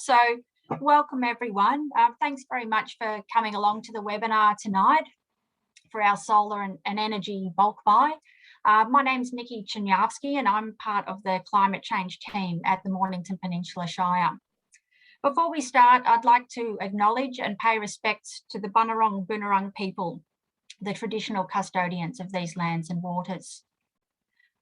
So welcome everyone. Thanks very much for coming along to the webinar tonight for our solar and energy bulk buy. My name's Nikki Chinyavsky and I'm part of the climate change team at the Mornington Peninsula Shire. Before we start, I'd like to acknowledge and pay respects to the Bunurong Boonwurrung people, the traditional custodians of these lands and waters.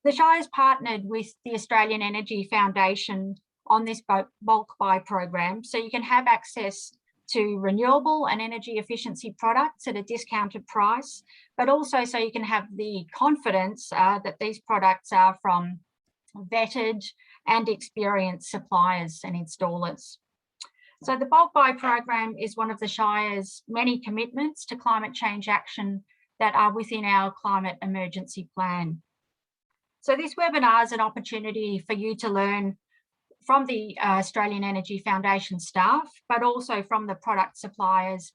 The Shire's partnered with the Australian Energy Foundation on this bulk buy program, so you can have access to renewable and energy efficiency products at a discounted price, but also so you can have the confidence that these products are from vetted and experienced suppliers and installers. So the bulk buy program is one of the Shire's many commitments to climate change action that are within our climate emergency plan. So this webinar is an opportunity for you to learn from the Australian Energy Foundation staff, but also from the product suppliers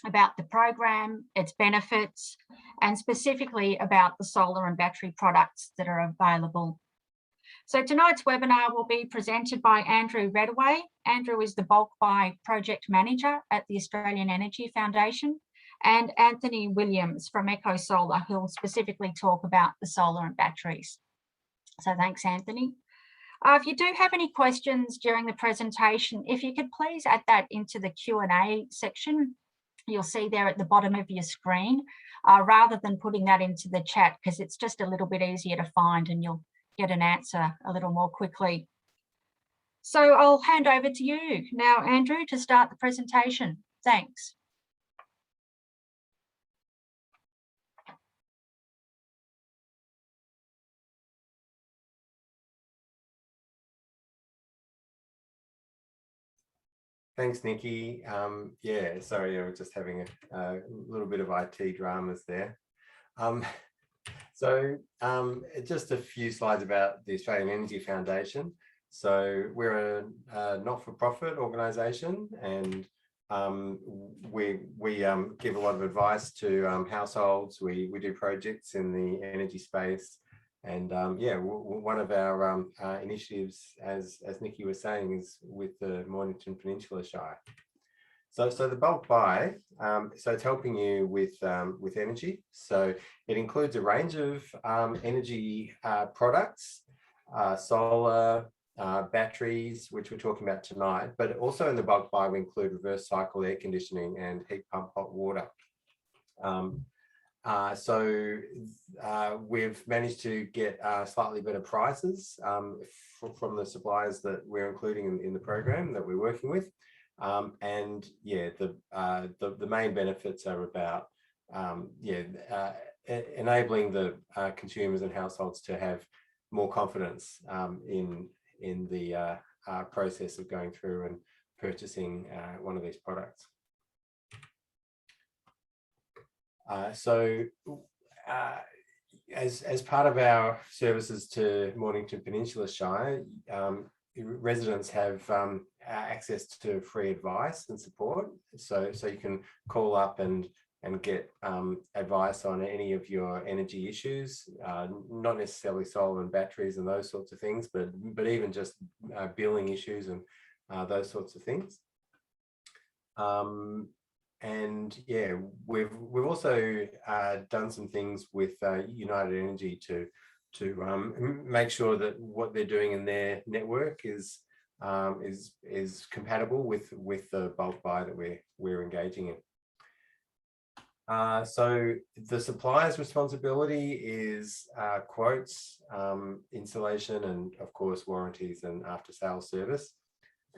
about the program, its benefits, and specifically about the solar and battery products that are available. So tonight's webinar will be presented by Andrew Redaway. Andrew is the bulk buy project manager at the Australian Energy Foundation, and Anthony Williams from EcoSolar, who will specifically talk about the solar and batteries. So thanks, Anthony. If you do have any questions during the presentation, if you could please add that into the Q&A section, you'll see there at the bottom of your screen, rather than putting that into the chat, because it's just a little bit easier to find and you'll get an answer a little more quickly. So I'll hand over to you now, Andrew, to start the presentation. Thanks. Thanks, Nikki. Yeah, sorry, I was just having a little bit of IT dramas there. Just a few slides about the Australian Energy Foundation. So we're a not-for-profit organisation, and we give a lot of advice to households. We do projects in the energy space. And yeah, one of our initiatives, as Nikki was saying, is with the Mornington Peninsula Shire. So the bulk buy, so it's helping you with energy. So it includes a range of energy products, solar, batteries, which we're talking about tonight, but also in the bulk buy we include reverse cycle air conditioning and heat pump hot water. We've managed to get slightly better prices from the suppliers that we're including in the program that we're working with. And yeah, the main benefits are about enabling the consumers and households to have more confidence in the process of going through and purchasing one of these products. As part of our services to Mornington Peninsula Shire, residents have access to free advice and support. So you can call up and get advice on any of your energy issues, not necessarily solar and batteries and those sorts of things, but even just billing issues and those sorts of things. And yeah, we've also done some things with United Energy to make sure that what they're doing in their network is compatible with the bulk buy that we're engaging in. So the supplier's responsibility is quotes, installation, and of course warranties and after sales service.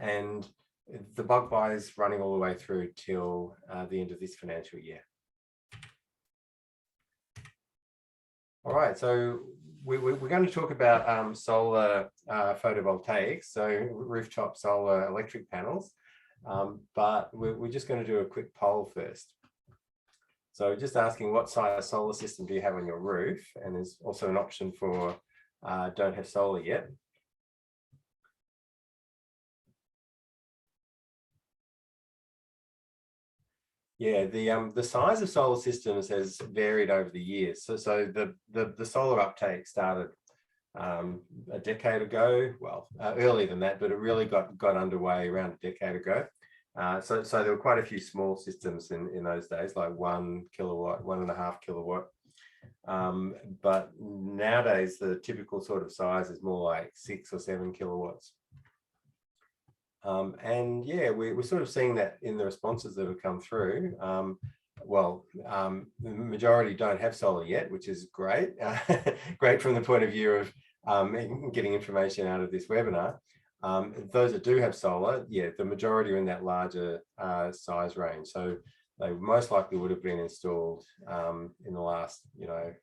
And the bulk buy is running all the way through till the end of this financial year. All right, so we're going to talk about solar photovoltaics, so rooftop solar electric panels, but we're just going to do a quick poll first. So just asking, what size solar system do you have on your roof? And there's also an option for don't have solar yet. Yeah, the size of solar systems has varied over the years. So the solar uptake started a decade ago. Well, earlier than that, but it really got underway around a decade ago. So there were quite a few small systems in those days, like 1 kilowatt, 1.5 kilowatt. But nowadays, the typical sort of size is more like 6 or 7 kilowatts. And yeah, we're sort of seeing that in the responses that have come through. The majority don't have solar yet, which is great. Great from the point of view of getting information out of this webinar. Those that do have solar, yeah, the majority are in that larger size range. So they most likely would have been installed in the last,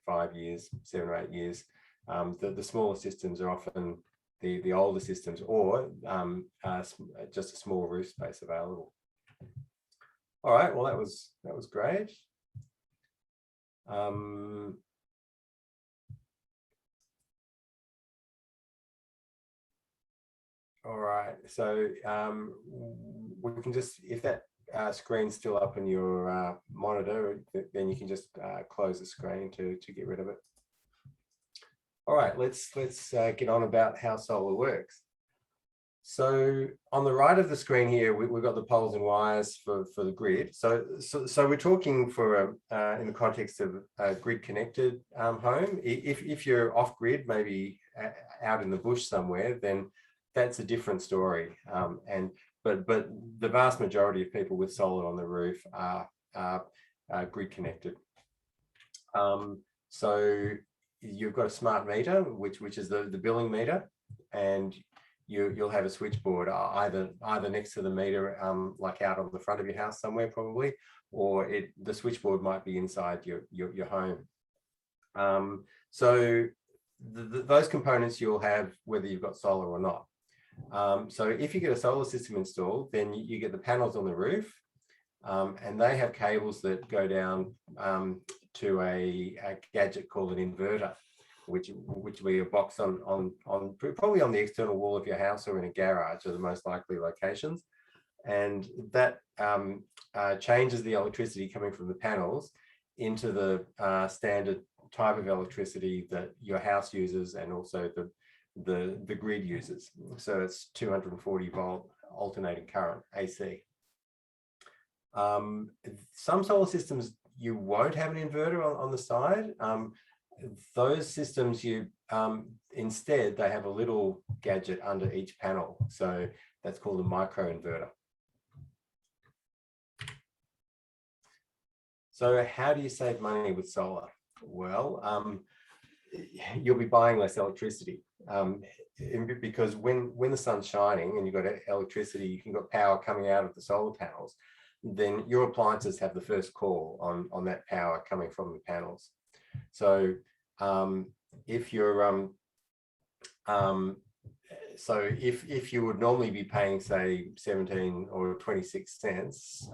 5 years, 7 or 8 years. The smaller systems are often the older systems, or just a small roof space available. All right, well, that was great. All right, so we can just, if that screen's still up on your monitor, then you can just close the screen to get rid of it. All right, let's get on about how solar works. So on the right of the screen here, we've got the poles and wires for the grid. So we're talking for in the context of a grid connected home. If you're off grid, maybe out in the bush somewhere, then that's a different story. But the vast majority of people with solar on the roof are grid connected. So you've got a smart meter, which is the billing meter, and you'll have a switchboard either next to the meter, like out on the front of your house somewhere probably, or the switchboard might be inside your home. So those components you'll have whether you've got solar or not. So if you get a solar system installed, then you get the panels on the roof, and they have cables that go down to a gadget called an inverter, which will be a box on probably on the external wall of your house or in a garage are the most likely locations. And that changes the electricity coming from the panels into the standard type of electricity that your house uses and also the grid uses. So it's 240 volt alternating current, AC. Some solar systems, you won't have an inverter on the side. Those systems, instead, they have a little gadget under each panel. So that's called a micro inverter. So how do you save money with solar? Well, you'll be buying less electricity, because when the sun's shining and you've got electricity, you've got power coming out of the solar panels, then your appliances have the first call on that power coming from the panels. So if you're if you would normally be paying, say, 17 or 26 cents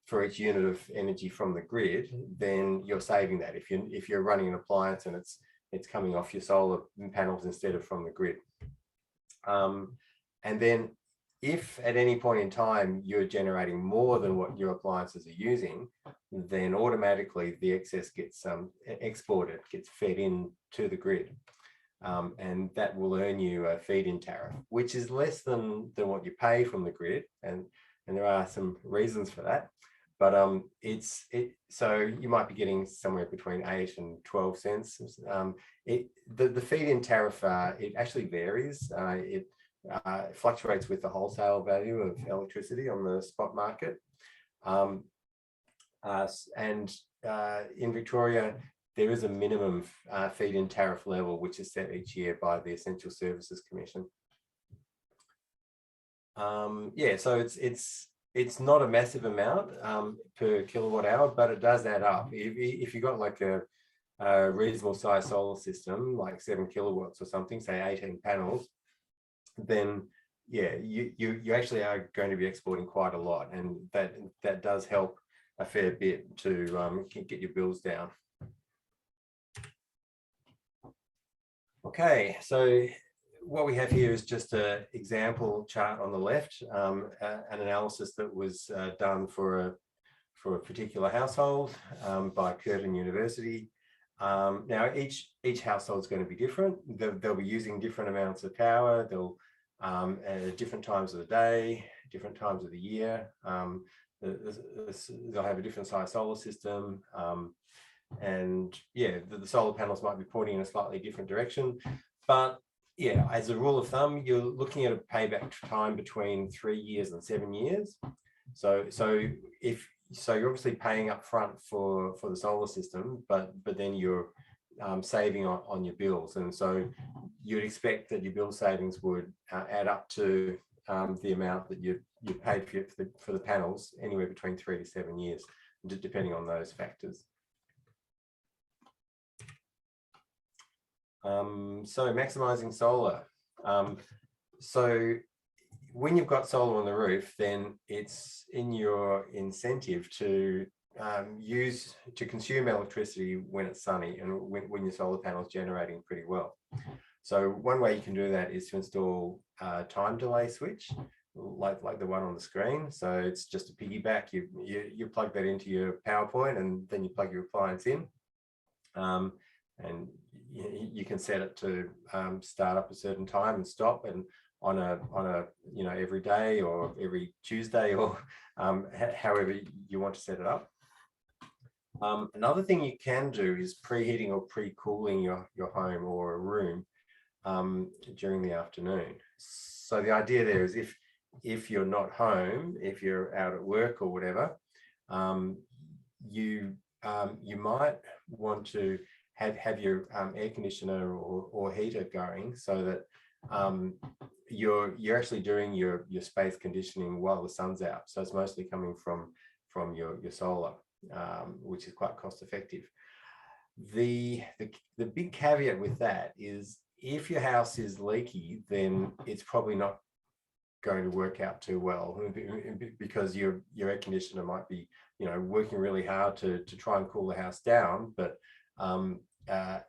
for each unit of energy from the grid, then you're saving that if you're running an appliance and it's coming off your solar panels instead of from the grid. And then if at any point in time you're generating more than what your appliances are using, then automatically the excess gets exported, gets fed in to the grid. And that will earn you a feed-in tariff, which is less than what you pay from the grid. And there are some reasons for that. But so you might be getting somewhere between 8 and 12 cents. The feed-in tariff, it actually varies. It fluctuates with the wholesale value of electricity on the spot market. And in Victoria, there is a minimum feed-in tariff level, which is set each year by the Essential Services Commission. Yeah, so it's not a massive amount per kilowatt hour, but it does add up. If you've got like a reasonable size solar system, like 7 kilowatts or something, say 18 panels, then yeah, you actually are going to be exporting quite a lot, and that does help a fair bit to get your bills down. Okay, so what we have here is just an example chart on the left, an analysis that was done for a particular household by Curtin University. Now each household is going to be different. They'll be using different amounts of power. They'll at different times of the day, different times of the year. They'll have a different size solar system. And yeah, the solar panels might be pointing in a slightly different direction. But yeah, as a rule of thumb, you're looking at a payback time between 3 years and 7 years. So you're obviously paying up front for the solar system, but then you're saving on your bills. And so you'd expect that your bill savings would add up to the amount that you paid for the panels, anywhere between 3 to 7 years, depending on those factors. So maximizing solar. So when you've got solar on the roof, then it's in your incentive to consume electricity when it's sunny and when your solar panel is generating pretty well. So one way you can do that is to install a time delay switch, like the one on the screen. So it's just a piggyback. You plug that into your PowerPoint, and then you plug your appliance in, and you can set it to start up a certain time and stop, and on a every day or every Tuesday, or however you want to set it up. Another thing you can do is preheating or pre-cooling your home or a room during the afternoon. So the idea there is if you're not home, if you're out at work or whatever, you might want to have your air conditioner or heater going, so that you're actually doing your space conditioning while the sun's out. So it's mostly coming from your solar, which is quite cost effective. The big caveat with that is, if your house is leaky, then it's probably not going to work out too well, because your air conditioner might be working really hard to try and cool the house down, but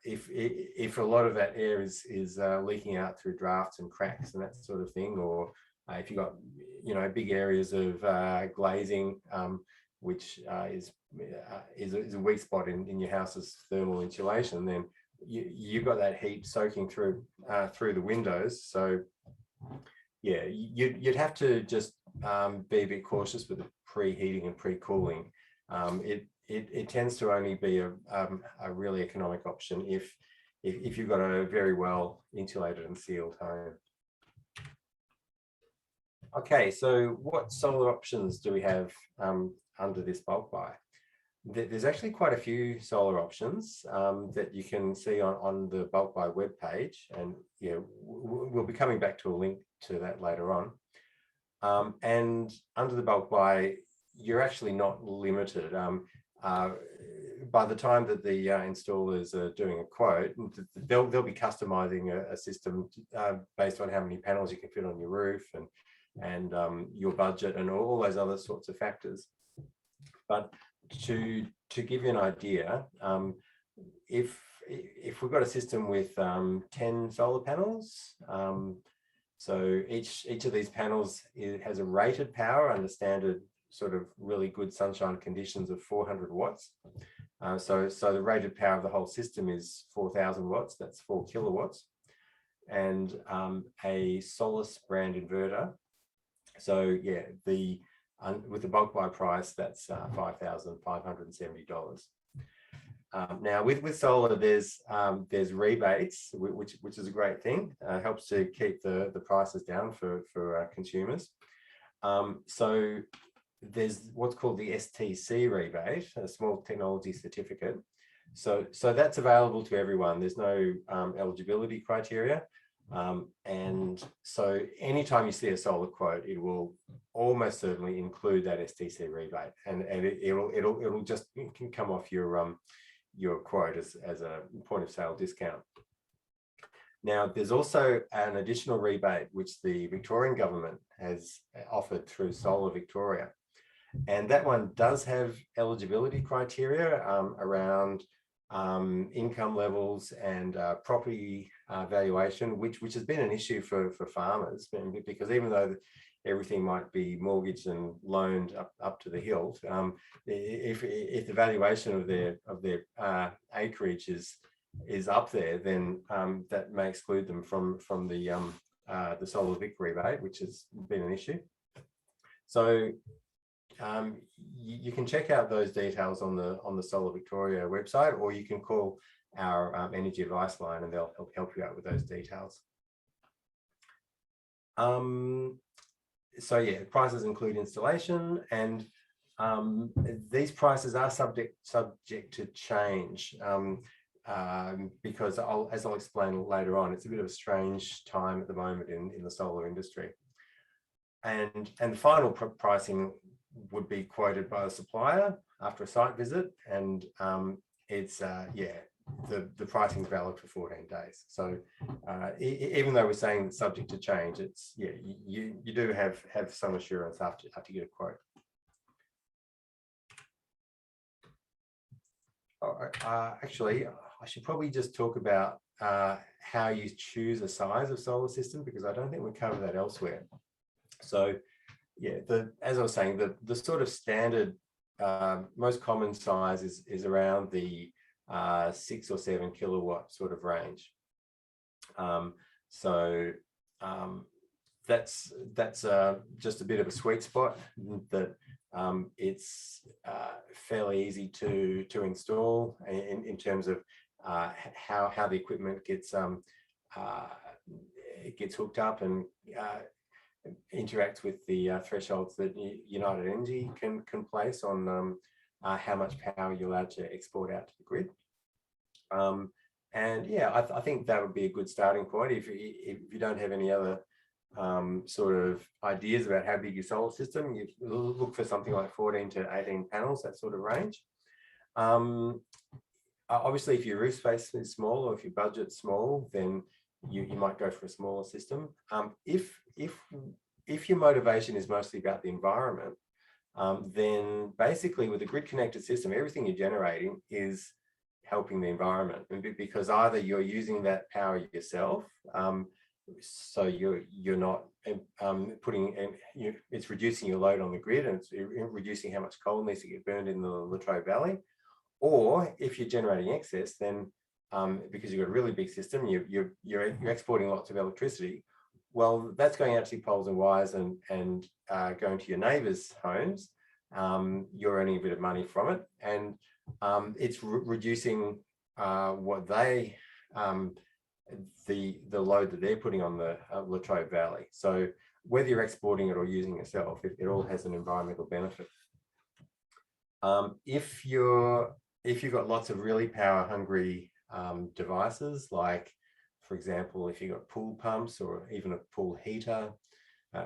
if a lot of that air is leaking out through drafts and cracks and that sort of thing, or if you've got big areas of glazing, which is a weak spot in your house's thermal insulation, then you've got that heat soaking through the windows. So yeah, you'd have to just be a bit cautious with the preheating and pre-cooling. It tends to only be a really economic option if you've got a very well insulated and sealed home. Okay, so what solar options do we have under this bulk buy? There's actually quite a few solar options that you can see on the bulk buy webpage, and we'll be coming back to a link to that later on. And under the bulk buy, you're actually not limited. By the time that the installers are doing a quote, they'll be customizing a system based on how many panels you can fit on your roof and your budget and all those other sorts of factors. But to give you an idea, if we've got a system with 10 solar panels, so each of these panels has a rated power under standard sort of really good sunshine conditions of 400 watts. So the rated power of the whole system is 4,000 watts. That's 4 kilowatts, and a Solis brand inverter. So yeah, with the bulk buy price, that's $5,570. Now with solar, there's rebates, which is a great thing. Helps to keep the prices down for consumers. So there's what's called the STC rebate, a small technology certificate. So that's available to everyone. There's no eligibility criteria. And so anytime you see a solar quote, it will almost certainly include that STC rebate, and it'll just come off your quote as a point of sale discount. Now, there's also an additional rebate which the Victorian government has offered through Solar Victoria, and that one does have eligibility criteria around income levels and property valuation, which has been an issue for farmers, because even though everything might be mortgaged and loaned up to the hilt. If the valuation of their acreage is up there, then that may exclude them from the solar Vic rebate, which has been an issue. So you can check out those details on the Solar Victoria website, or you can call our energy advice line and they'll help you out with those details. So yeah, prices include installation, and these prices are subject to change because as I'll explain later on, it's a bit of a strange time at the moment in the solar industry. And the final pricing would be quoted by the supplier after a site visit, and it's the pricing is valid for 14 days. So even though we're saying it's subject to change, it's you do have some assurance after you get a quote. Actually, I should probably just talk about how you choose a size of solar system, because I don't think we cover that elsewhere. So yeah, as I was saying, the sort of standard most common size is around the 6 or 7 kilowatt sort of range. That's just a bit of a sweet spot that it's fairly easy to install in terms of how the equipment gets hooked up and interacts with the thresholds that United Energy can place on how much power you're allowed to export out to the grid. And yeah, I think that would be a good starting point if you don't have any other sort of ideas about how big your solar system. You look for something like 14 to 18 panels, that sort of range. Obviously, if your roof space is small or if your budget's small, then you might go for a smaller system. If your motivation is mostly about the environment, then basically with a grid connected system, everything you're generating is helping the environment, because either you're using that power yourself, so you're not putting, it's reducing your load on the grid, and it's reducing how much coal needs to get burned in the Latrobe Valley. Or if you're generating excess, then because you've got a really big system, you're exporting lots of electricity. Well, that's going out to poles and wires and going to your neighbours' homes. You're earning a bit of money from it, and it's reducing what they the load that they're putting on the Latrobe Valley. So whether you're exporting it or using it yourself, it all has an environmental benefit. If you've got lots of really power hungry devices, like for example, if you've got pool pumps or even a pool heater,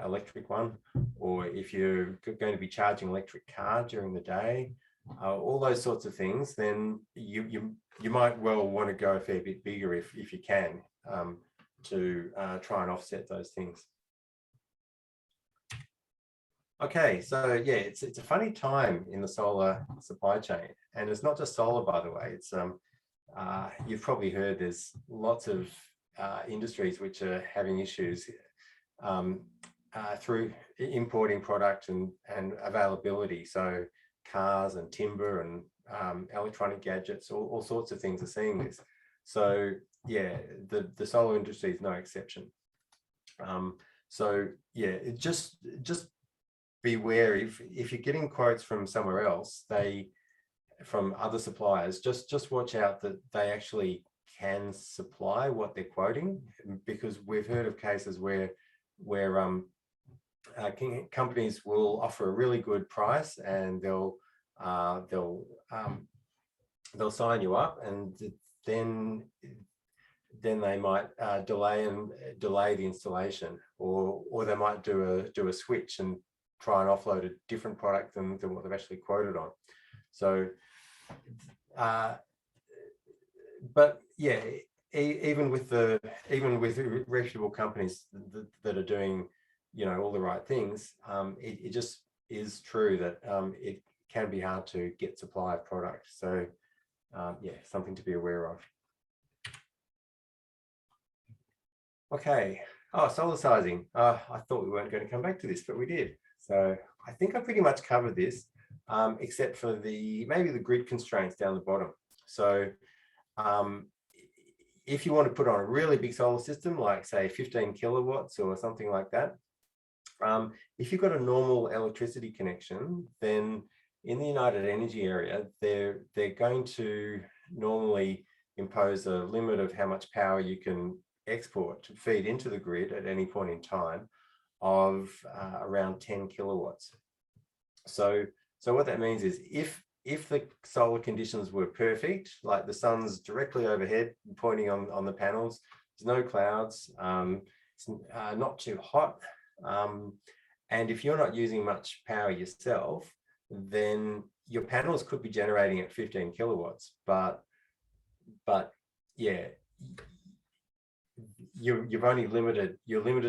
electric one, or if you're going to be charging electric car during the day, all those sorts of things, then you might well want to go a fair bit bigger if you can, to try and offset those things. Okay, so yeah, it's a funny time in the solar supply chain, and it's not just solar, by the way. It's you've probably heard there's lots of industries which are having issues through importing product and availability. So cars and timber and electronic gadgets, all sorts of things are seeing this. So yeah, the solar industry is no exception. So yeah, just beware if you're getting quotes from somewhere else, from other suppliers, just watch out that they actually can supply what they're quoting, because we've heard of cases where companies will offer a really good price and they'll sign you up, and then they might delay the installation, or they might do a switch and try and offload a different product than what they've actually quoted on. So but yeah, even with reputable companies that are doing all the right things, it just is true that it can be hard to get supply of product. So yeah, something to be aware of. Okay, Oh, solar sizing. I thought we weren't going to come back to this, but we did. So I think I pretty much covered this, except for maybe the grid constraints down the bottom. So if you want to put on a really big solar system, like say 15 kilowatts or something like that, if you've got a normal electricity connection, then in the United Energy area, they're going to normally impose a limit of how much power you can export to feed into the grid at any point in time of around 10 kilowatts. So what that means is if the solar conditions were perfect, like the sun's directly overhead pointing on the panels, there's no clouds, it's not too hot, and if you're not using much power yourself, then your panels could be generating at 15 kilowatts, but yeah, you're limited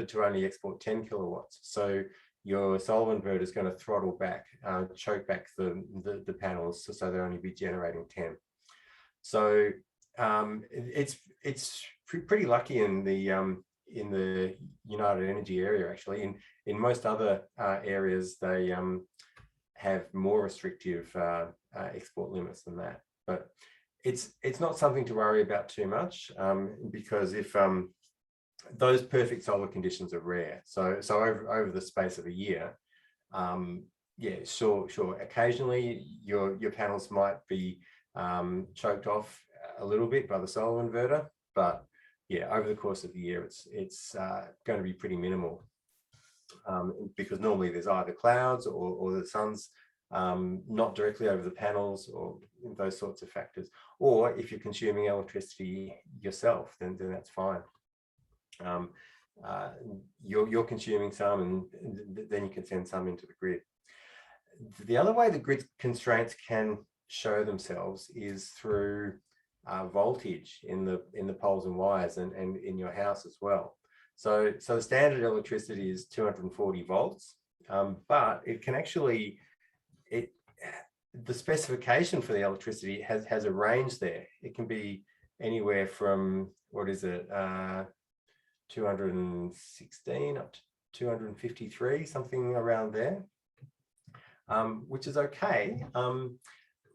to only export 10 kilowatts. So your solar inverter is going to throttle back, choke back the panels, so they'll only be generating 10. So it's pretty lucky in the United Energy area. Actually, in most other areas, they have more restrictive export limits than that. But it's not something to worry about too much, because if those perfect solar conditions are rare. So over the space of a year, yeah, sure. Occasionally, your panels might be choked off a little bit by the solar inverter, but yeah, over the course of the year, it's going to be pretty minimal, because normally there's either clouds or the sun's not directly over the panels, or those sorts of factors. Or if you're consuming electricity yourself, then that's fine. You're consuming some, and then you can send some into the grid. The other way the grid constraints can show themselves is through voltage in the poles and wires, and in your house as well. So the standard electricity is 240 volts, but it can actually, the specification for the electricity has a range there. It can be anywhere from, what is it, 216 up to 253, something around there, which is okay.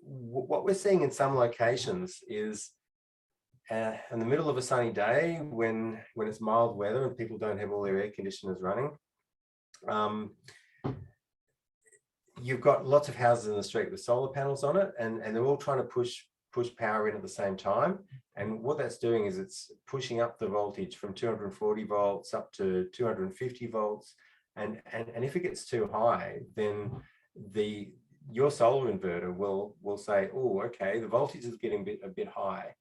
What we're seeing in some locations is in the middle of a sunny day, when it's mild weather and people don't have all their air conditioners running, you've got lots of houses in the street with solar panels on it, and they're all trying to push power in at the same time. And what that's doing is it's pushing up the voltage from 240 volts up to 250 volts. And if it gets too high, then your solar inverter will say, oh, okay, the voltage is getting a bit high.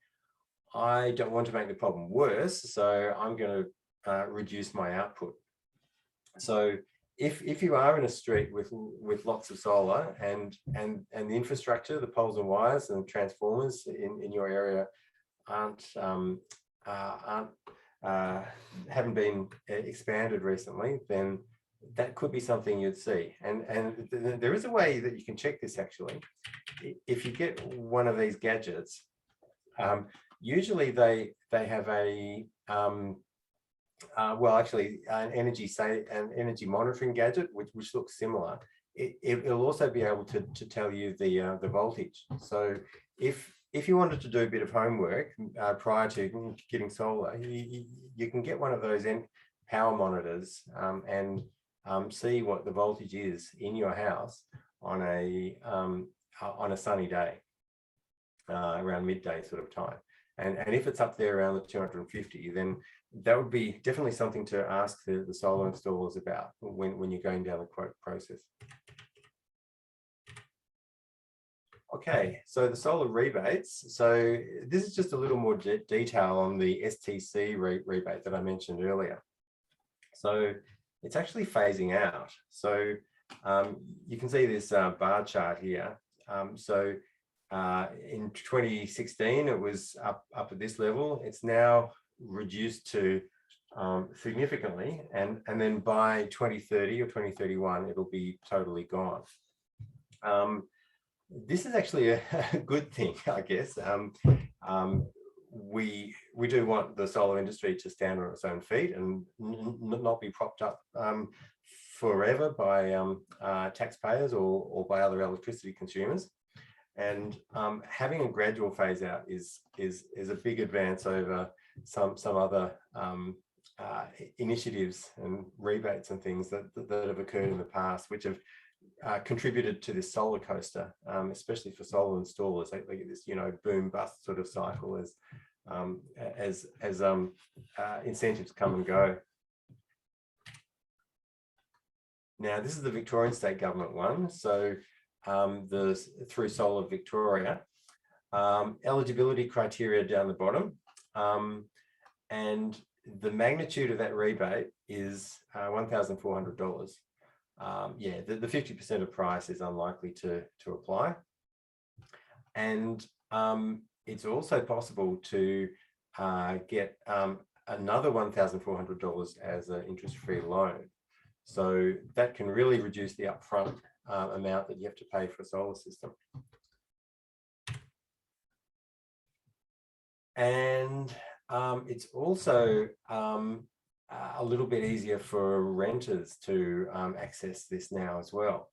I don't want to make the problem worse, so I'm going to reduce my output. So if you are in a street with lots of solar, and the infrastructure, the poles and wires and transformers in your area haven't been expanded recently, then that could be something you'd see. And there is a way that you can check this actually. If you get one of these gadgets, usually they have a well, actually, an energy monitoring gadget, which looks similar. It'll also be able to tell you the voltage. So if you wanted to do a bit of homework prior to getting solar, you can get one of those power monitors and see what the voltage is in your house on a sunny day around midday sort of time. And if it's up there around the 250, then that would be definitely something to ask the solar installers about when you're going down the quote process. Okay, so the solar rebates. So this is just a little more detail on the STC rebate that I mentioned earlier. So it's actually phasing out. So you can see this bar chart here. So in 2016, it was up at this level. It's now reduced to significantly, and then by 2030 or 2031, it'll be totally gone. This is actually a good thing, I guess. we do want the solar industry to stand on its own feet and not be propped up forever by taxpayers or by other electricity consumers. And having a gradual phase out is a big advance over some other initiatives and rebates and things that have occurred in the past, which have contributed to this solar coaster, especially for solar installers. They get this, boom bust sort of cycle as incentives come and go. Now, this is the Victorian state government one. So through Solar Victoria, eligibility criteria down the bottom, and the magnitude of that rebate is $1,400. Yeah, the 50% of price is unlikely to apply. And it's also possible to get another $1,400 as an interest-free loan. So that can really reduce the upfront amount that you have to pay for a solar system. And it's also a little bit easier for renters to access this now as well.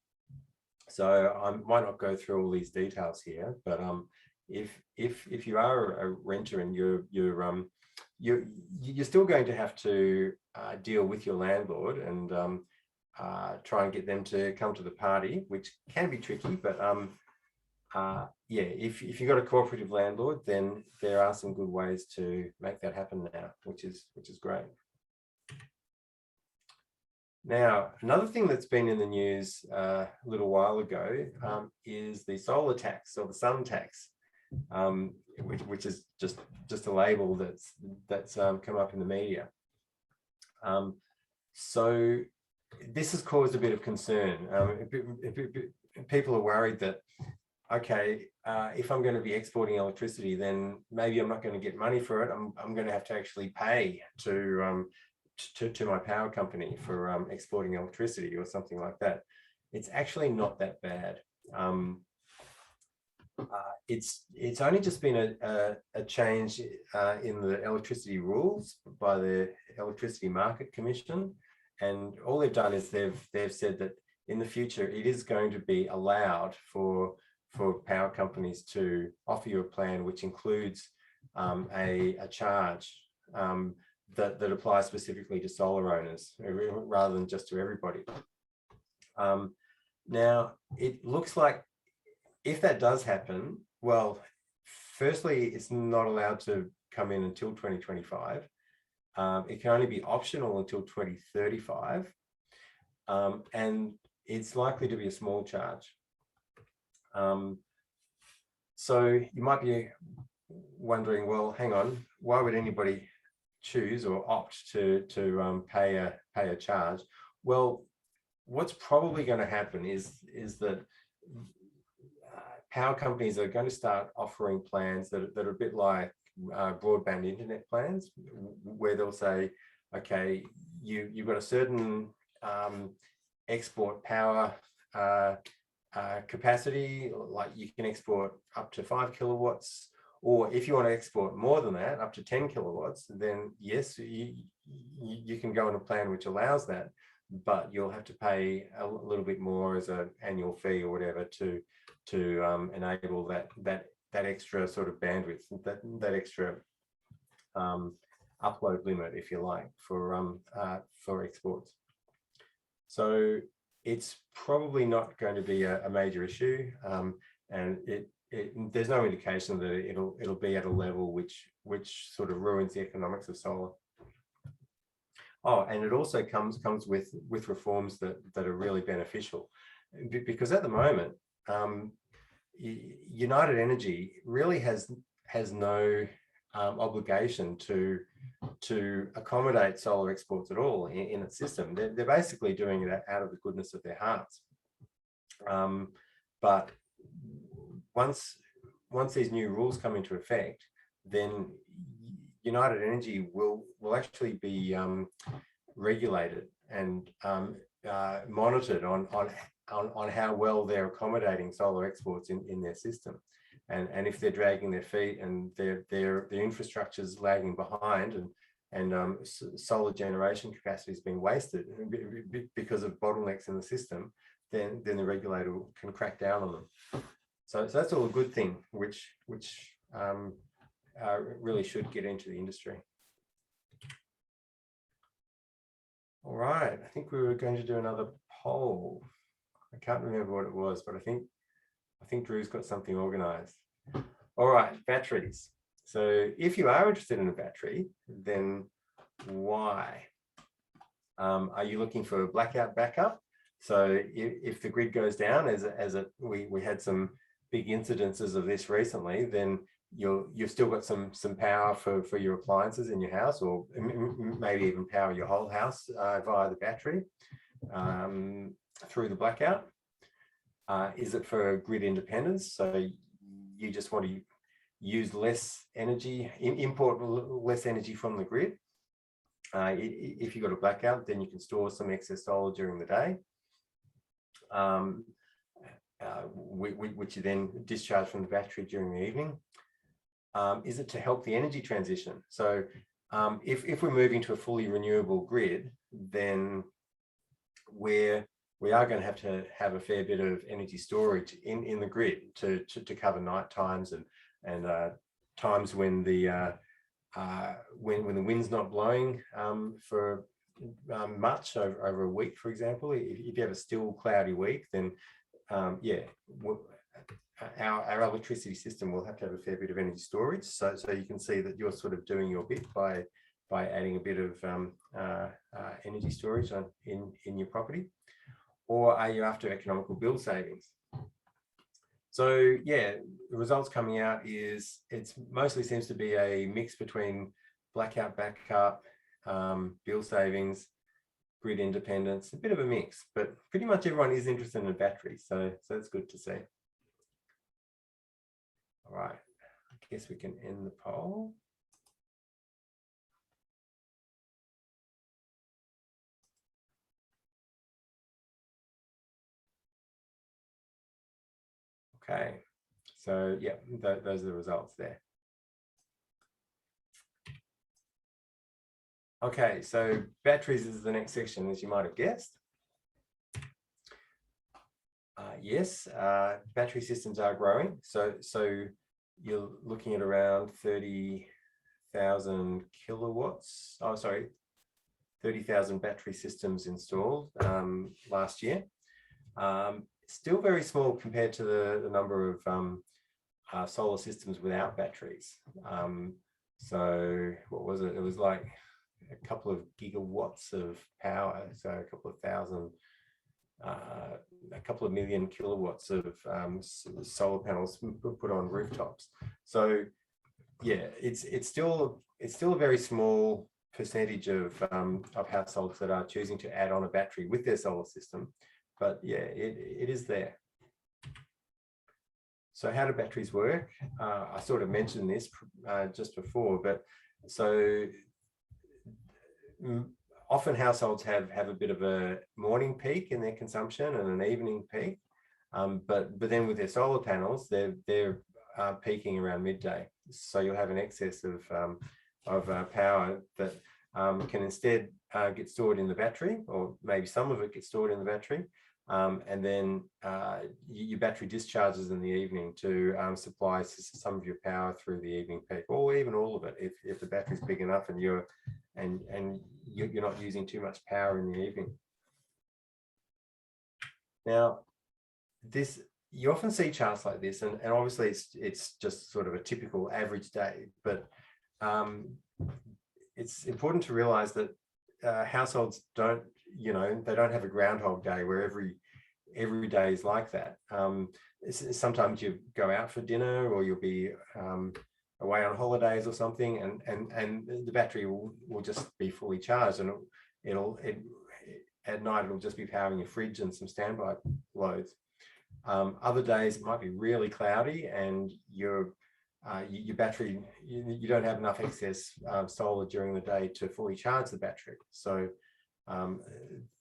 So I might not go through all these details here, but if you are a renter and you're still going to have to deal with your landlord and try and get them to come to the party, which can be tricky, but yeah, if you've got a cooperative landlord, then there are some good ways to make that happen now, which is great. Now, another thing that's been in the news a little while ago is the solar tax or the sun tax, which is just a label that's come up in the media. So this has caused a bit of concern. People are worried that, okay, if I'm going to be exporting electricity, then maybe I'm not going to get money for it. I'm going to have to actually pay to my power company for exporting electricity or something like that. It's actually not that bad. It's only just been a change in the electricity rules by the Electricity Market Commission, and all they've done is they've said that in the future it is going to be allowed for power companies to offer you a plan which includes a charge that applies specifically to solar owners rather than just to everybody. Now, it looks like if that does happen, well, firstly, it's not allowed to come in until 2025. It can only be optional until 2035. And it's likely to be a small charge. So you might be wondering, well, hang on, why would anybody choose or opt to pay a charge? Well, what's probably going to happen is that power companies are going to start offering plans that are a bit like broadband internet plans, where they'll say, okay, you've got a certain export power capacity, like you can export up to 5 kilowatts, or if you want to export more than that, up to 10 kilowatts, then yes, you can go on a plan which allows that, but you'll have to pay a little bit more as an annual fee or whatever to enable that extra sort of bandwidth, that extra upload limit, if you like, for exports. So it's probably not going to be a major issue, and there's no indication that it'll be at a level which sort of ruins the economics of solar. Oh, and it also comes with reforms that are really beneficial, because at the moment, United Energy really has no obligation to accommodate solar exports at all in its system. They're basically doing it out of the goodness of their hearts. But once these new rules come into effect, then United Energy will actually be regulated and monitored on how well they're accommodating solar exports in their system. and if they're dragging their feet and their infrastructure is lagging behind, and solar generation capacity is being wasted because of bottlenecks in the system, then the regulator can crack down on them. So that's all a good thing, which really should get into the industry. All right, I think we were going to do another poll. I can't remember what it was, but I think Drew's got something organized. All right, batteries. So if you are interested in a battery, then why? Are you looking for blackout backup? So if the grid goes down, we had some big incidences of this recently, then you've still got some power for your appliances in your house, or maybe even power your whole house via the battery through the blackout. Is it for grid independence? So you just want to use less energy, import less energy from the grid. If you've got a blackout, then you can store some excess solar during the day, which you then discharge from the battery during the evening. Is it to help the energy transition? So if we're moving to a fully renewable grid, then we are going to have a fair bit of energy storage in the grid to cover night times and times when the wind's not blowing for much over a week, for example. If you have a still cloudy week, then yeah, our electricity system will have to have a fair bit of energy storage. So you can see that you're sort of doing your bit by adding a bit of energy storage in your property. Or are you after economical bill savings? So yeah, the results coming out is it's mostly seems to be a mix between blackout backup, bill savings, grid independence, a bit of a mix, but pretty much everyone is interested in a battery. So that's good to see. All right, I guess we can end the poll. Okay, so yeah, those are the results there. Okay, so batteries is the next section, as you might have guessed. Yes, battery systems are growing. So you're looking at around 30,000 kilowatts. Oh, sorry, 30,000 battery systems installed last year. Still very small compared to the number of solar systems without batteries. So what was it? It was like a couple of gigawatts of power, so a couple of thousand, a couple of million kilowatts of solar panels put on rooftops. So yeah, it's still a very small percentage of households that are choosing to add on a battery with their solar system. But yeah, it is there. So how do batteries work? I sort of mentioned this just before, but so often households have a bit of a morning peak in their consumption and an evening peak, but then with their solar panels, they're peaking around midday. So you'll have an excess of power that can instead get stored in the battery, or maybe some of it gets stored in the battery. And then your battery discharges in the evening to supply some of your power through the evening peak, or even all of it if the battery's big enough and you're not using too much power in the evening. Now, you often see charts like this, and obviously it's just sort of a typical average day, but it's important to realize that households don't, they don't have a Groundhog Day where every day is like that. Sometimes you go out for dinner, or you'll be away on holidays or something, and the battery will just be fully charged, and at night it'll just be powering your fridge and some standby loads. Other days it might be really cloudy, and your battery, you don't have enough excess solar during the day to fully charge the battery. So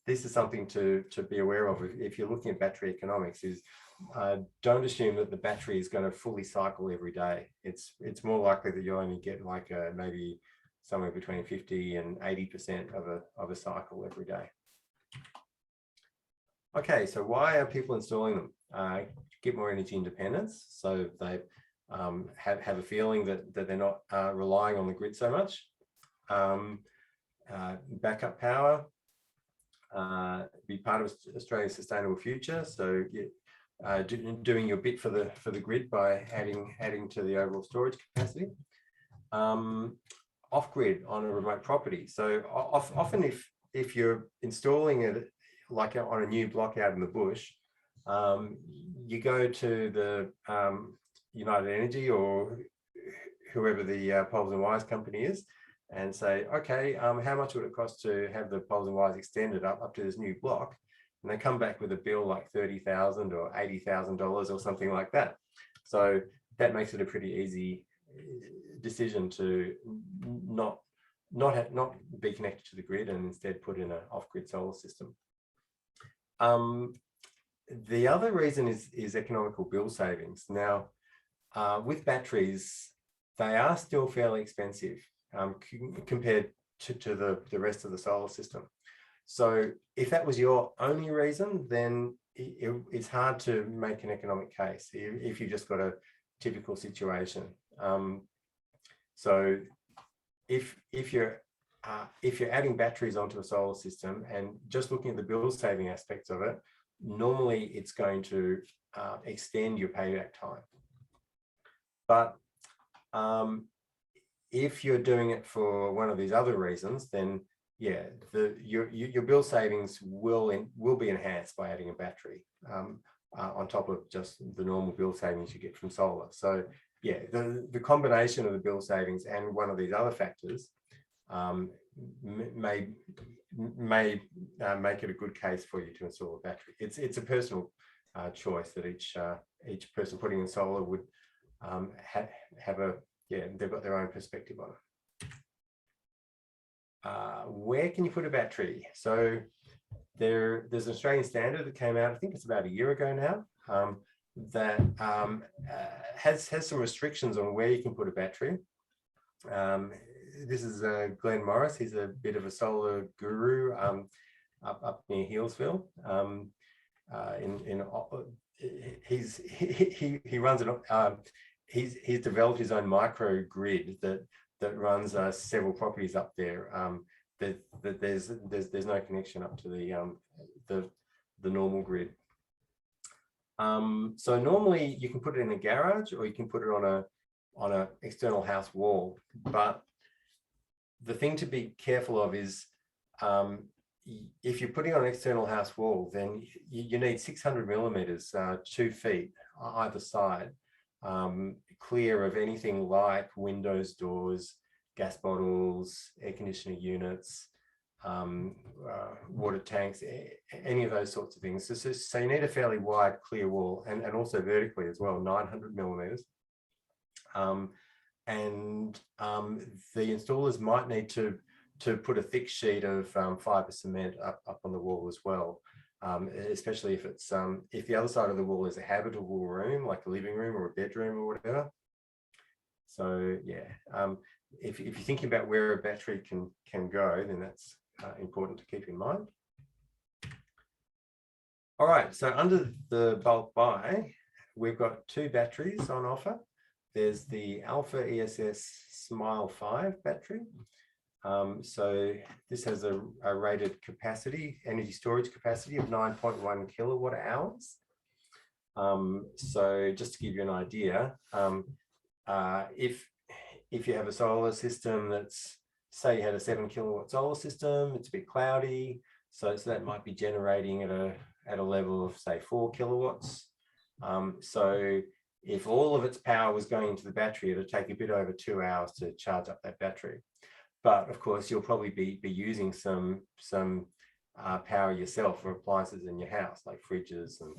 this is something to be aware of if you're looking at battery economics. Is don't assume that the battery is going to fully cycle every day. It's more likely that you only get like maybe somewhere between 50 and 80% of a cycle every day. Okay, so why are people installing them? Get more energy independence, so they have a feeling that they're not relying on the grid so much. Backup power, be part of Australia's sustainable future. So doing your bit for the grid by adding to the overall storage capacity. Off grid on a remote property. So often if you're installing it like on a new block out in the bush, you go to the United Energy or whoever the poles and wires company is and say, okay, how much would it cost to have the poles and wires extended up to this new block? And they come back with a bill like $30,000 or $80,000 or something like that. So that makes it a pretty easy decision to not be connected to the grid and instead put in an off-grid solar system. The other reason is economical bill savings. Now, with batteries, they are still fairly expensive compared to the rest of the solar system. So if that was your only reason, then it's hard to make an economic case if you've just got a typical situation. So if you're adding batteries onto a solar system and just looking at the bill saving aspects of it, normally it's going to extend your payback time. But if you're doing it for one of these other reasons, then yeah, your bill savings will be enhanced by adding a battery on top of just the normal bill savings you get from solar. So yeah, the combination of the bill savings and one of these other factors may make it a good case for you to install a battery. It's a personal choice that each person putting in solar would have a, yeah, they've got their own perspective on it. Where can you put a battery? So there's an Australian standard that came out, I think it's about a year ago now, that has some restrictions on where you can put a battery. This is Glenn Morris. He's a bit of a solar guru up near Healesville. He runs it. He's developed his own microgrid that runs several properties up there. That there's no connection up to the normal grid. So normally you can put it in a garage or you can put it on a external house wall. But the thing to be careful of is if you're putting on an external house wall, then you need 600 millimeters, 2 feet either side, clear of anything like windows, doors, gas bottles, air conditioning units, water tanks, any of those sorts of things. So you need a fairly wide, clear wall, and also vertically as well, 900 millimeters. The installers might need to put a thick sheet of fibre cement up on the wall as well, especially if it's if the other side of the wall is a habitable room, like a living room or a bedroom or whatever. So yeah, if you're thinking about where a battery can go, then that's important to keep in mind. All right, so under the bulk buy, we've got 2 batteries on offer. There's the Alpha ESS Smile 5 battery. So this has a rated capacity, energy storage capacity of 9.1 kilowatt hours. So just to give you an idea, if you have a solar system that's, say you had a 7 kilowatt solar system, it's a bit cloudy, so that might be generating at a level of say 4 kilowatts. So if all of its power was going into the battery, it'd take a bit over 2 hours to charge up that battery. But of course, you'll probably be using some power yourself for appliances in your house, like fridges and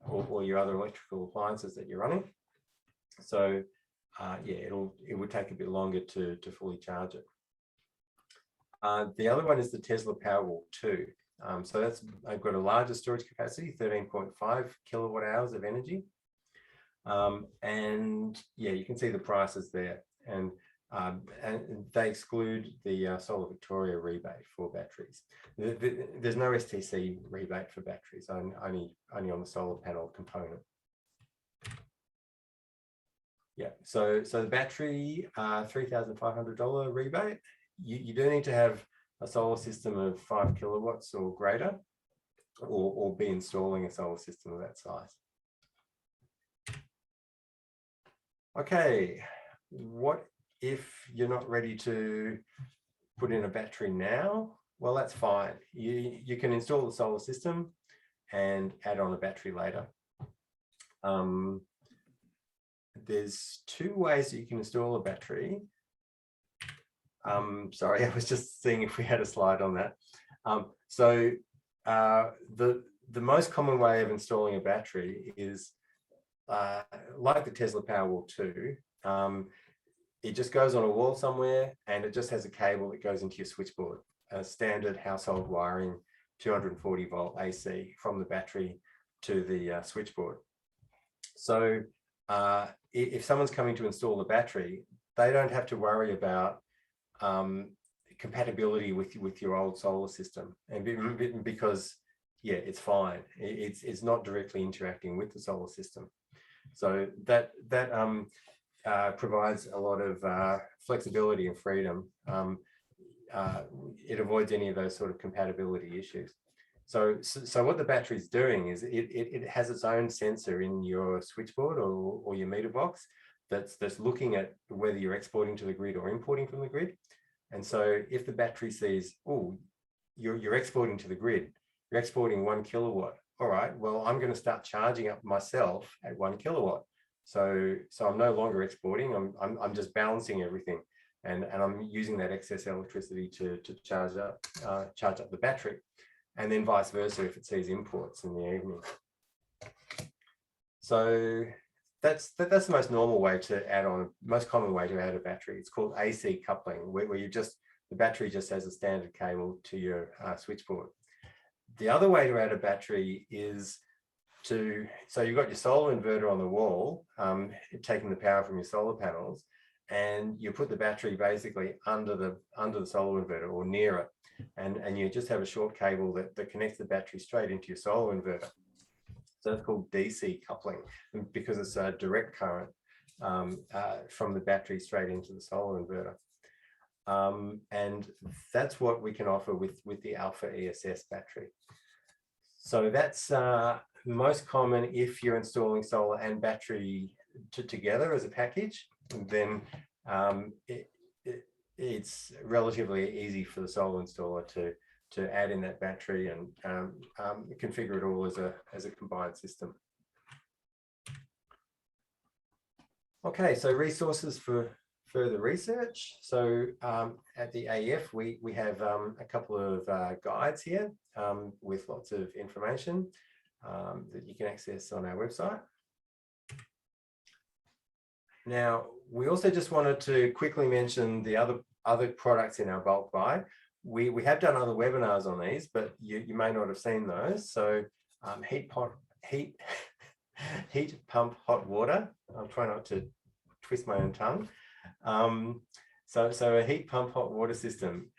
or your other electrical appliances that you're running. So yeah, it would take a bit longer to fully charge it. The other one is the Tesla Powerwall 2. So that's, I've got a larger storage capacity, 13.5 kilowatt hours of energy. And yeah, you can see the prices there, and they exclude the Solar Victoria rebate for batteries. There's no STC rebate for batteries, only on the solar panel component. Yeah, so the battery, $3,500 rebate. You do need to have a solar system of 5 kilowatts or greater, or be installing a solar system of that size. Okay, what if you're not ready to put in a battery now? Well, that's fine. You can install the solar system and add on a battery later. There's two ways that you can install a battery. Sorry, I was just seeing if we had a slide on that. The most common way of installing a battery is like the Tesla Powerwall 2. It just goes on a wall somewhere, and it just has a cable that goes into your switchboard, a standard household wiring, 240 volt AC from the battery to the switchboard. So if someone's coming to install the battery, they don't have to worry about compatibility with your old solar system, and because yeah, it's fine. It's not directly interacting with the solar system. So that provides a lot of flexibility and freedom. It avoids any of those sort of compatibility issues. So what the battery is doing is it has its own sensor in your switchboard or your meter box that's looking at whether you're exporting to the grid or importing from the grid. And so if the battery sees, oh, you're exporting to the grid, you're exporting 1 kilowatt. All right, well, I'm going to start charging up myself at 1 kilowatt. So I'm no longer exporting. I'm just balancing everything, and I'm using that excess electricity to charge up the battery, and then vice versa if it sees imports in the evening. So that's the most normal way to add on, most common way to add a battery. It's called AC coupling, where the battery just has a standard cable to your switchboard. The other way to add a battery is so you've got your solar inverter on the wall, taking the power from your solar panels, and you put the battery basically under the solar inverter or near it, and you just have a short cable that connects the battery straight into your solar inverter. So that's called DC coupling, because it's a direct current from the battery straight into the solar inverter. And that's what we can offer with the Alpha ESS battery. So that's most common if you're installing solar and battery together as a package. Then it's relatively easy for the solar installer to add in that battery and configure it all as a combined system. Okay, so resources for further research. So at the AEF, we have a couple of guides here with lots of information that you can access on our website. Now, we also just wanted to quickly mention the other products in our bulk buy. We have done other webinars on these, but you may not have seen those. So heat pump hot water. I'll try not to twist my own tongue. So a heat pump hot water system.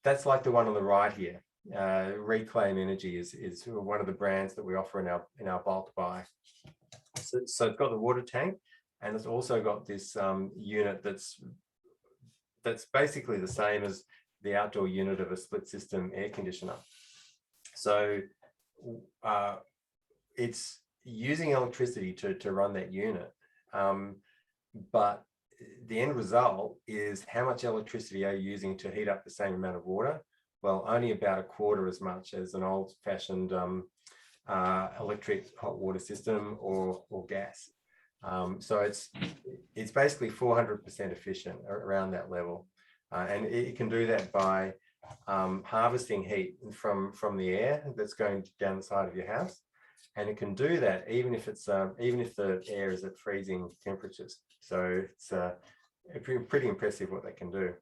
That's like the one on the right here. Reclaim Energy is one of the brands that we offer in our bulk buy. So it's got the water tank, and it's also got this unit that's basically the same as the outdoor unit of a split system air conditioner. So it's using electricity to run that unit, but the end result is how much electricity are you using to heat up the same amount of water? Well, only about a quarter as much as an old-fashioned electric hot water system or gas. So it's basically 400% efficient around that level, and it can do that by harvesting heat from the air that's going down the side of your house, and it can do that even if the air is at freezing temperatures. So it's pretty impressive what they can do.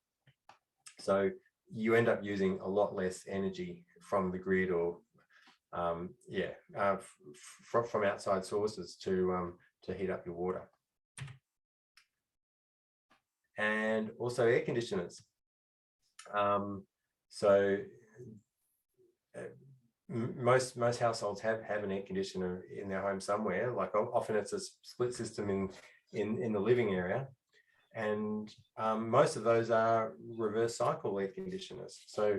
So you end up using a lot less energy from the grid or from outside sources to heat up your water. And also air conditioners. Most households have an air conditioner in their home somewhere. Like often it's a split system in the living area, and most of those are reverse cycle air conditioners. So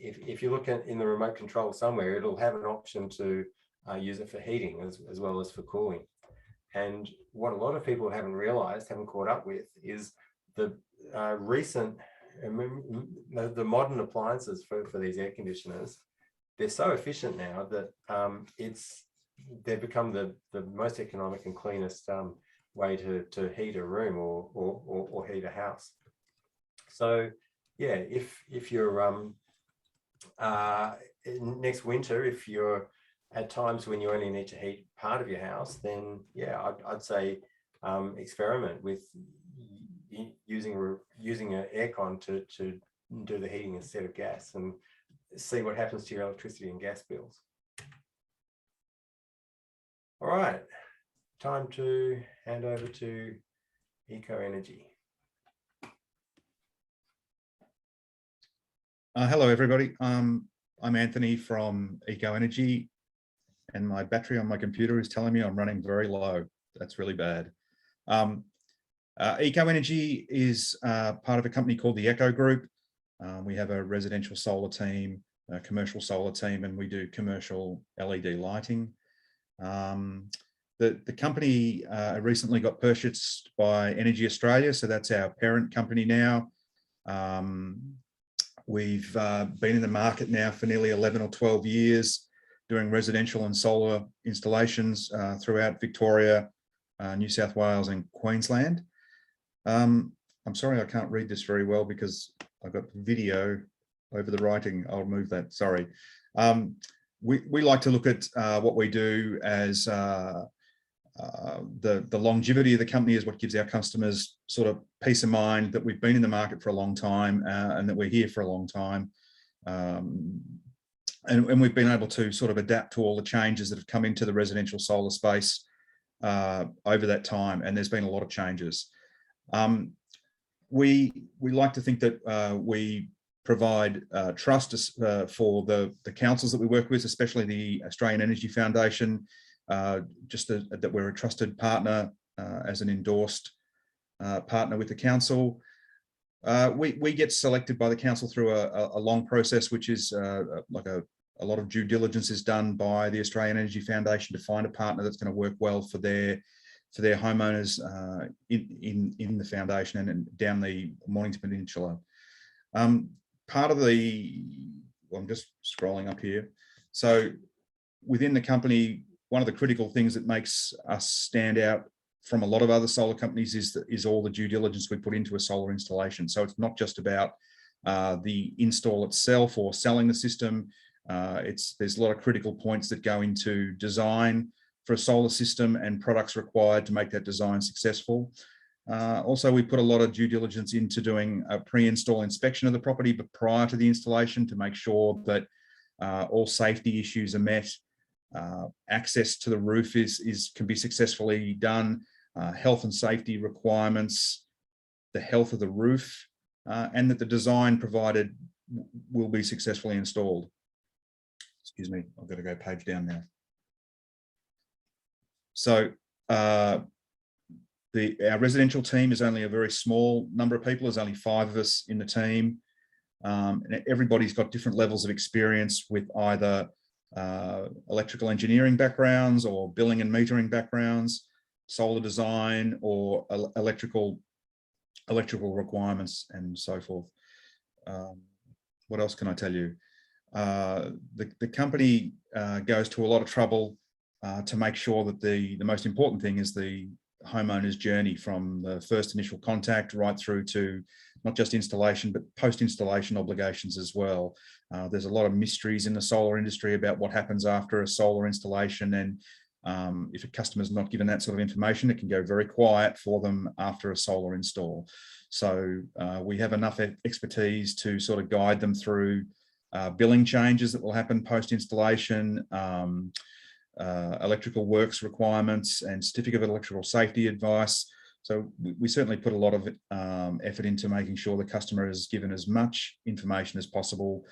if you look at in the remote control somewhere, it'll have an option to use it for heating as well as for cooling. And what a lot of people haven't caught up with, is the the modern appliances for these air conditioners. They're so efficient now that they've become the most economic and cleanest way to heat a room or heat a house. So yeah, if you're next winter, if you're at times when you only need to heat part of your house, then yeah, I'd say experiment with using an aircon to do the heating instead of gas, and see what happens to your electricity and gas bills. All right, time to hand over to EcoEnergy. Hello, everybody. I'm Anthony from EcoEnergy, and my battery on my computer is telling me I'm running very low. That's really bad. EcoEnergy is part of a company called the Eco Group. We have a residential solar team, a commercial solar team, and we do commercial LED lighting. The company recently got purchased by Energy Australia, so that's our parent company now. We've been in the market now for nearly 11 or 12 years, doing residential and solar installations throughout Victoria, New South Wales and Queensland. I'm sorry, I can't read this very well because I've got video over the writing. I'll move that, sorry. We like to look at what we do as the longevity of the company is what gives our customers sort of peace of mind that we've been in the market for a long time and that we're here for a long time. And we've been able to sort of adapt to all the changes that have come into the residential solar space over that time, and there's been a lot of changes. We like to think that we provide trust for the councils that we work with, especially the Australian Energy Foundation, that we're a trusted partner as an endorsed partner with the council. We get selected by the council through a long process, which is like a lot of due diligence is done by the Australian Energy Foundation to find a partner that's going to work well for their homeowners in the foundation and down the Mornington Peninsula. Part of I'm just scrolling up here. So within the company, one of the critical things that makes us stand out from a lot of other solar companies is all the due diligence we put into a solar installation. So it's not just about the install itself or selling the system. There's a lot of critical points that go into design for a solar system and products required to make that design successful. Also, we put a lot of due diligence into doing a pre-install inspection of the property, but prior to the installation, to make sure that all safety issues are met, access to the roof can be successfully done, health and safety requirements, the health of the roof, and that the design provided will be successfully installed. Excuse me, I've got to go page down now. So our residential team is only a very small number of people. There's only 5 of us in the team. And everybody's got different levels of experience with either electrical engineering backgrounds or billing and metering backgrounds, solar design or electrical requirements and so forth. What else can I tell you? The company goes to a lot of trouble to make sure that the most important thing is the homeowner's journey from the first initial contact right through to not just installation, but post-installation obligations as well. There's a lot of mysteries in the solar industry about what happens after a solar installation, and if a customer's not given that sort of information, it can go very quiet for them after a solar install. So we have enough expertise to sort of guide them through billing changes that will happen post-installation, electrical works requirements and certificate of electrical safety advice. So we certainly put a lot of effort into making sure the customer is given as much information as possible.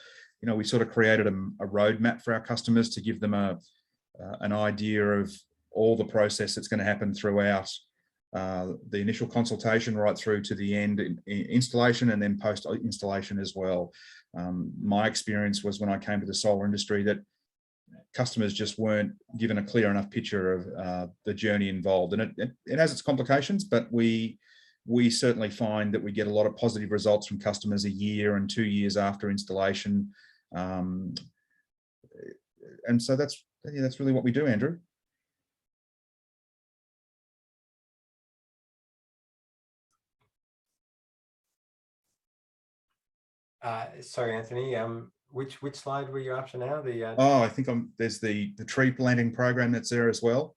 You know, we sort of created a roadmap for our customers to give them an idea of all the process that's going to happen throughout the initial consultation right through to the end installation and then post installation as well. My experience was when I came to the solar industry that customers just weren't given a clear enough picture of the journey involved, and it has its complications, but we certainly find that we get a lot of positive results from customers a year and 2 years after installation, and so that's really what we do, Andrew. Sorry, Anthony. Which slide were you after now? I think there's the tree planting program that's there as well.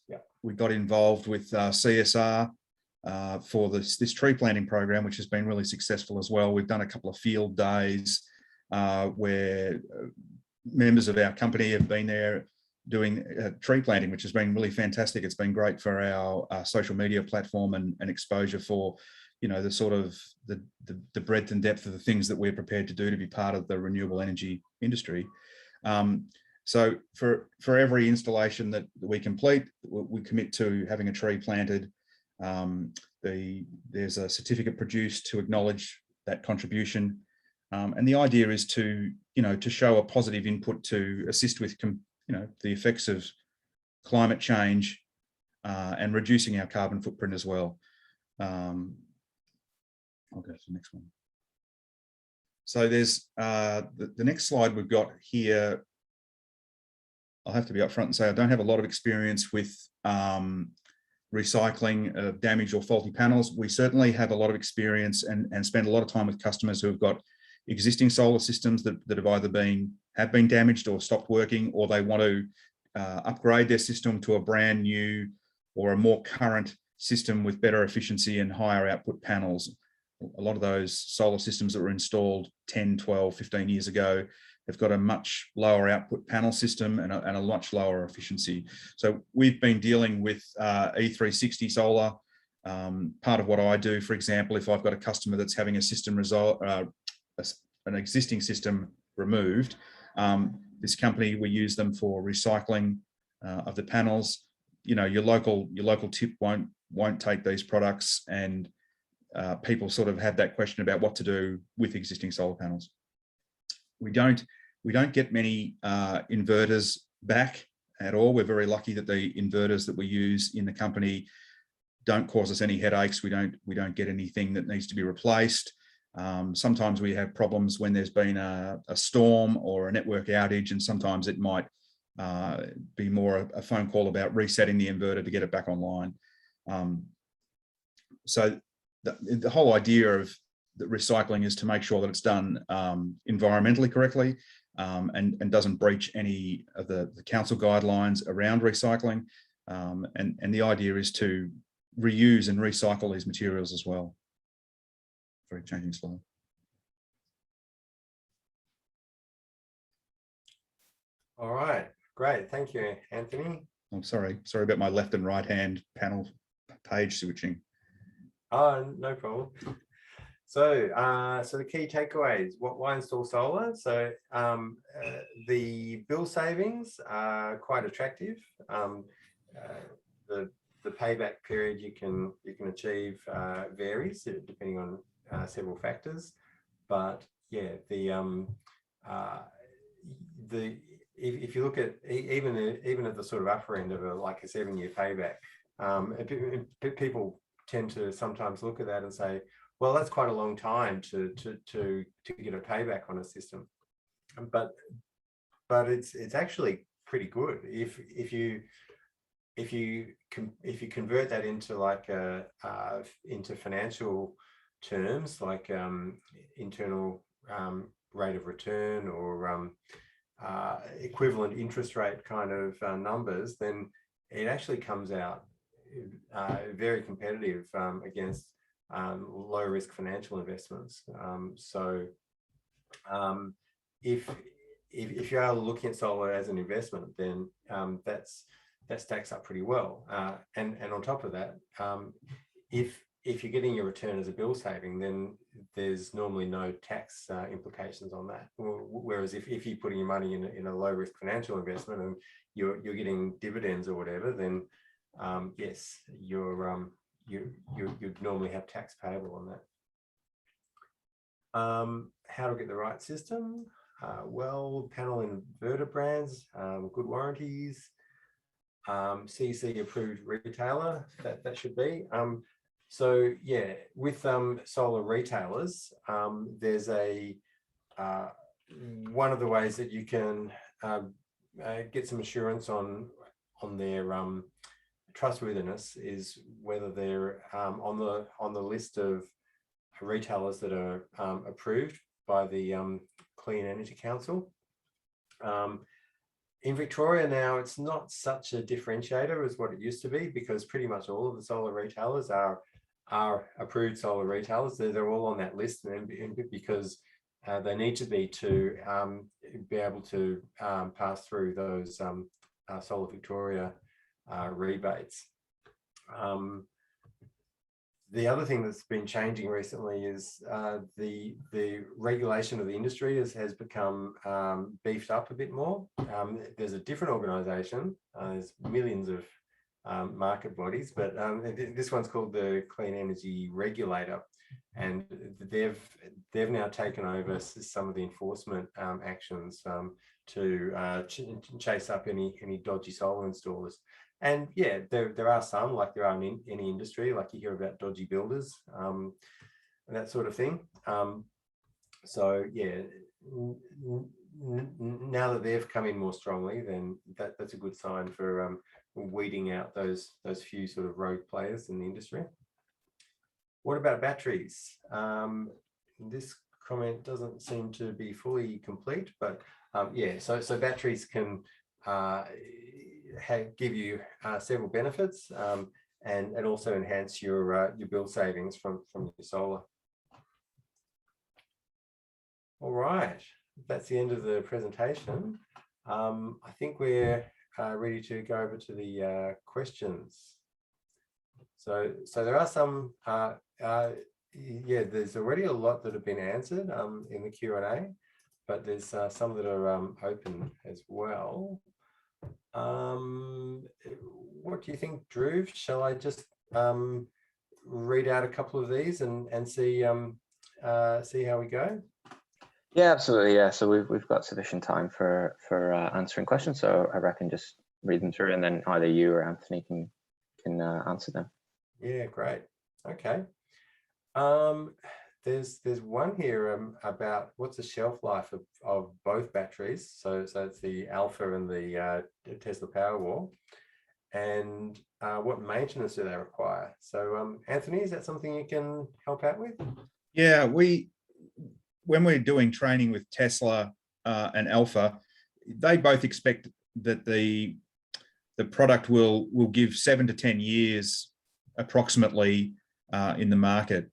Yeah, we got involved with CSR for this tree planting program, which has been really successful as well. We've done a couple of field days where members of our company have been there doing tree planting, which has been really fantastic. It's been great for our social media platform and exposure for, you know, the sort of the breadth and depth of the things that we're prepared to do to be part of the renewable energy industry. So for every installation that we complete, we commit to having a tree planted. There's a certificate produced to acknowledge that contribution. And the idea is to show a positive input to assist with, the effects of climate change and reducing our carbon footprint as well. I'll go to the next one. So there's the next slide we've got here. I'll have to be upfront and say I don't have a lot of experience with recycling of damaged or faulty panels. We certainly have a lot of experience and spend a lot of time with customers who have got existing solar systems that have either have been damaged or stopped working, or they want to upgrade their system to a brand new or a more current system with better efficiency and higher output panels. A lot of those solar systems that were installed 10, 12, 15 years ago have got a much lower output panel system and a much lower efficiency. So we've been dealing with E360 solar. Part of what I do, for example, if I've got a customer that's having a system an existing system removed, this company, we use them for recycling of the panels. You know, your local tip won't take these products, and people sort of have that question about what to do with existing solar panels. We don't get many inverters back at all. We're very lucky that the inverters that we use in the company don't cause us any headaches. We don't get anything that needs to be replaced. Sometimes we have problems when there's been a storm or a network outage, and sometimes it might be more a phone call about resetting the inverter to get it back online. So the whole idea of the recycling is to make sure that it's done environmentally correctly and doesn't breach any of the council guidelines around recycling. And the idea is to reuse and recycle these materials as well. Sorry, changing slide. All right, great. Thank you, Anthony. I'm sorry about my left and right hand panel page switching. Oh, no problem. So, so the key takeaways: why install solar? So, the bill savings are quite attractive. The payback period you can achieve varies depending on several factors, but yeah, if you look at even at the sort of upper end of like a 7-year payback, people tend to sometimes look at that and say, well, that's quite a long time to get a payback on a system, but it's actually pretty good if you convert that into like into financial terms, like internal rate of return or equivalent interest rate kind of numbers, then it actually comes out very competitive against low risk financial investments. So if you are looking at solar as an investment, then that's stacked up pretty well. And on top of that, if you're getting your return as a bill saving, then there's normally no tax implications on that. Whereas if you're putting your money in a low risk financial investment and you're getting dividends or whatever, then yes, you'd normally have tax payable on that. How to get the right system? Well, panel inverter brands, good warranties, CC approved retailer, that should be. So yeah, with solar retailers, there's one of the ways that you can get some assurance on their trustworthiness is whether they're on the list of retailers that are approved by the Clean Energy Council. In Victoria now, it's not such a differentiator as what it used to be, because pretty much all of the solar retailers are approved solar retailers. They're all on that list, and because they need to be able to pass through those Solar Victoria rebates. The other thing that's been changing recently is the regulation of the industry has become beefed up a bit more. There's a different organisation. There's millions of market bodies, but this one's called the Clean Energy Regulator, and they've now taken over some of the enforcement actions to chase up any dodgy solar installers. And yeah, there are some, like there are in any industry, like you hear about dodgy builders and that sort of thing. So yeah, now that they've come in more strongly, then that's a good sign for weeding out those few sort of rogue players in the industry. What about batteries? This comment doesn't seem to be fully complete, but yeah, so batteries can give you several benefits and also enhance your bill savings from your solar. All right, that's the end of the presentation. I think we're ready to go over to the questions. So there are some, yeah, there's already a lot that have been answered in the Q&A, but there's some that are open as well. What do you think, Drew? Shall I just read out a couple of these and see how we go? Yeah, absolutely. Yeah, so we've got sufficient time for answering questions, so I reckon just read them through, and then either you or Anthony can answer them. Yeah, great. Okay. There's one here about what's the shelf life of both batteries. So it's the Alpha and the Tesla Powerwall, and what maintenance do they require? So Anthony, is that something you can help out with? Yeah, when we're doing training with Tesla and Alpha, they both expect that the product will give 7 to 10 years approximately in the market.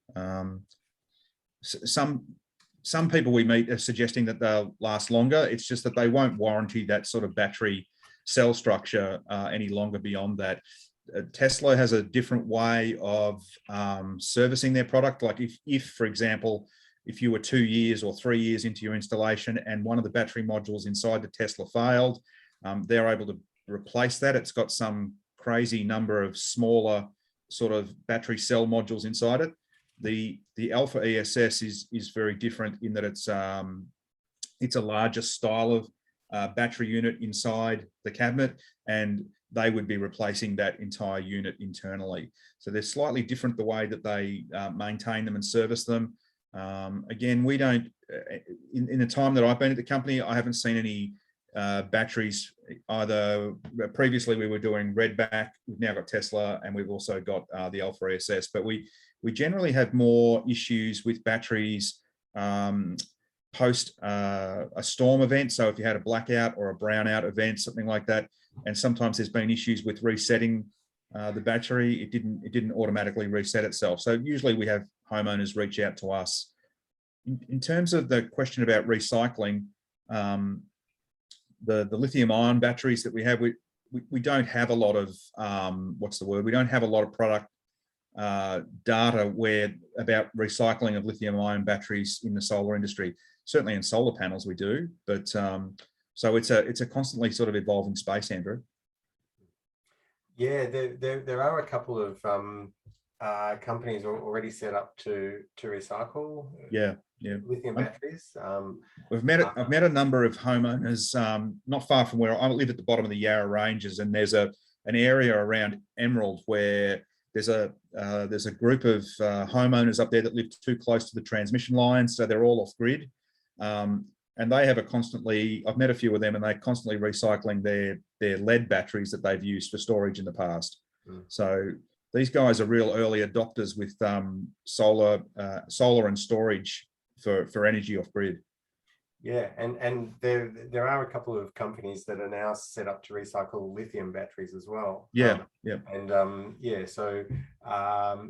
Some people we meet are suggesting that they'll last longer. It's just that they won't warranty that sort of battery cell structure any longer beyond that. Tesla has a different way of servicing their product. Like if, for example, if you were 2 years or 3 years into your installation and one of the battery modules inside the Tesla failed, they're able to replace that. It's got some crazy number of smaller sort of battery cell modules inside it. The Alpha ESS is very different in that it's a larger style of battery unit inside the cabinet, and they would be replacing that entire unit internally. So they're slightly different the way that they maintain them and service them. Again, we don't, in the time that I've been at the company, I haven't seen any batteries either. Previously we were doing Redback, we've now got Tesla, and we've also got the Alpha ESS, but we generally have more issues with batteries post a storm event. So if you had a blackout or a brownout event, something like that, and sometimes there's been issues with resetting the battery, it didn't automatically reset itself. So usually we have homeowners reach out to us. In terms of the question about recycling, The lithium ion batteries that we have, we don't have a lot of, what's the word? We don't have a lot of product data about recycling of lithium ion batteries in the solar industry. Certainly in solar panels we do, but so it's a constantly sort of evolving space, Andrew. Yeah, there are a couple of companies already set up to recycle lithium batteries. I've met a number of homeowners not far from where I live, at the bottom of the Yarra Ranges, and there's an area around Emerald where there's a group of homeowners up there that live too close to the transmission lines, so they're all off grid. And they have I've met a few of them, and they're constantly recycling their lead batteries that they've used for storage in the past. So these guys are real early adopters with solar and storage for energy off grid. Yeah, and there are a couple of companies that are now set up to recycle lithium batteries as well. Yeah. So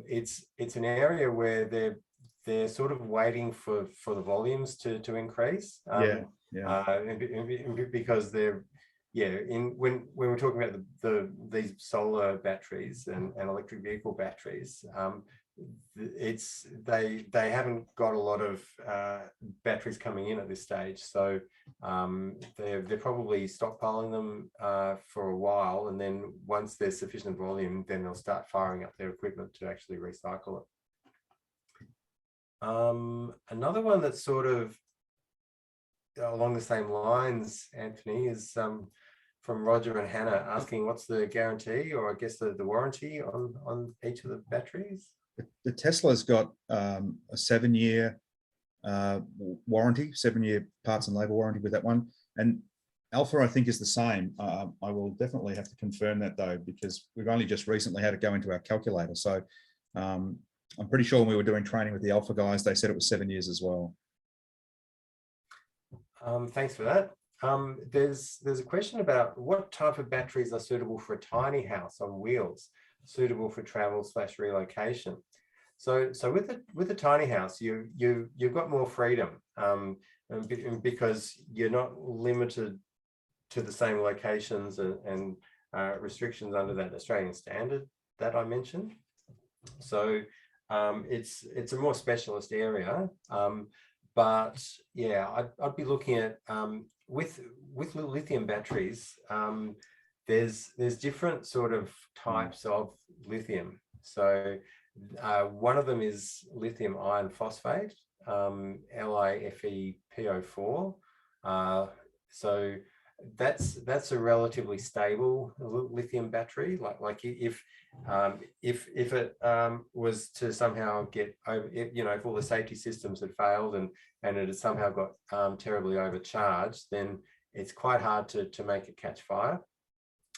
it's an area where they're sort of waiting for the volumes to increase. Because they're when we're talking about these solar batteries and electric vehicle batteries, they haven't got a lot of batteries coming in at this stage, so they're probably stockpiling them for a while, and then once there's sufficient volume, then they'll start firing up their equipment to actually recycle it. Another one that's sort of along the same lines, Anthony, is from Roger and Hannah, asking what's the guarantee, or I guess the warranty on each of the batteries? The Tesla's got a 7-year warranty, 7-year parts and labor warranty with that one. And Alpha, I think, is the same. I will definitely have to confirm that though, because we've only just recently had it go into our calculator. So I'm pretty sure when we were doing training with the Alpha guys, they said it was 7 years as well. Thanks for that. There's a question about what type of batteries are suitable for a tiny house on wheels, suitable for travel/relocation. So with a tiny house, you've got more freedom, because you're not limited to the same locations and restrictions under that Australian standard that I mentioned. So it's a more specialist area, but yeah, I'd be looking at with lithium batteries. There's different sort of types of lithium. So one of them is lithium iron phosphate, LiFePO4. So that's a relatively stable lithium battery. Like if it was to somehow get over, if all the safety systems had failed and it had somehow got terribly overcharged, then it's quite hard to make it catch fire.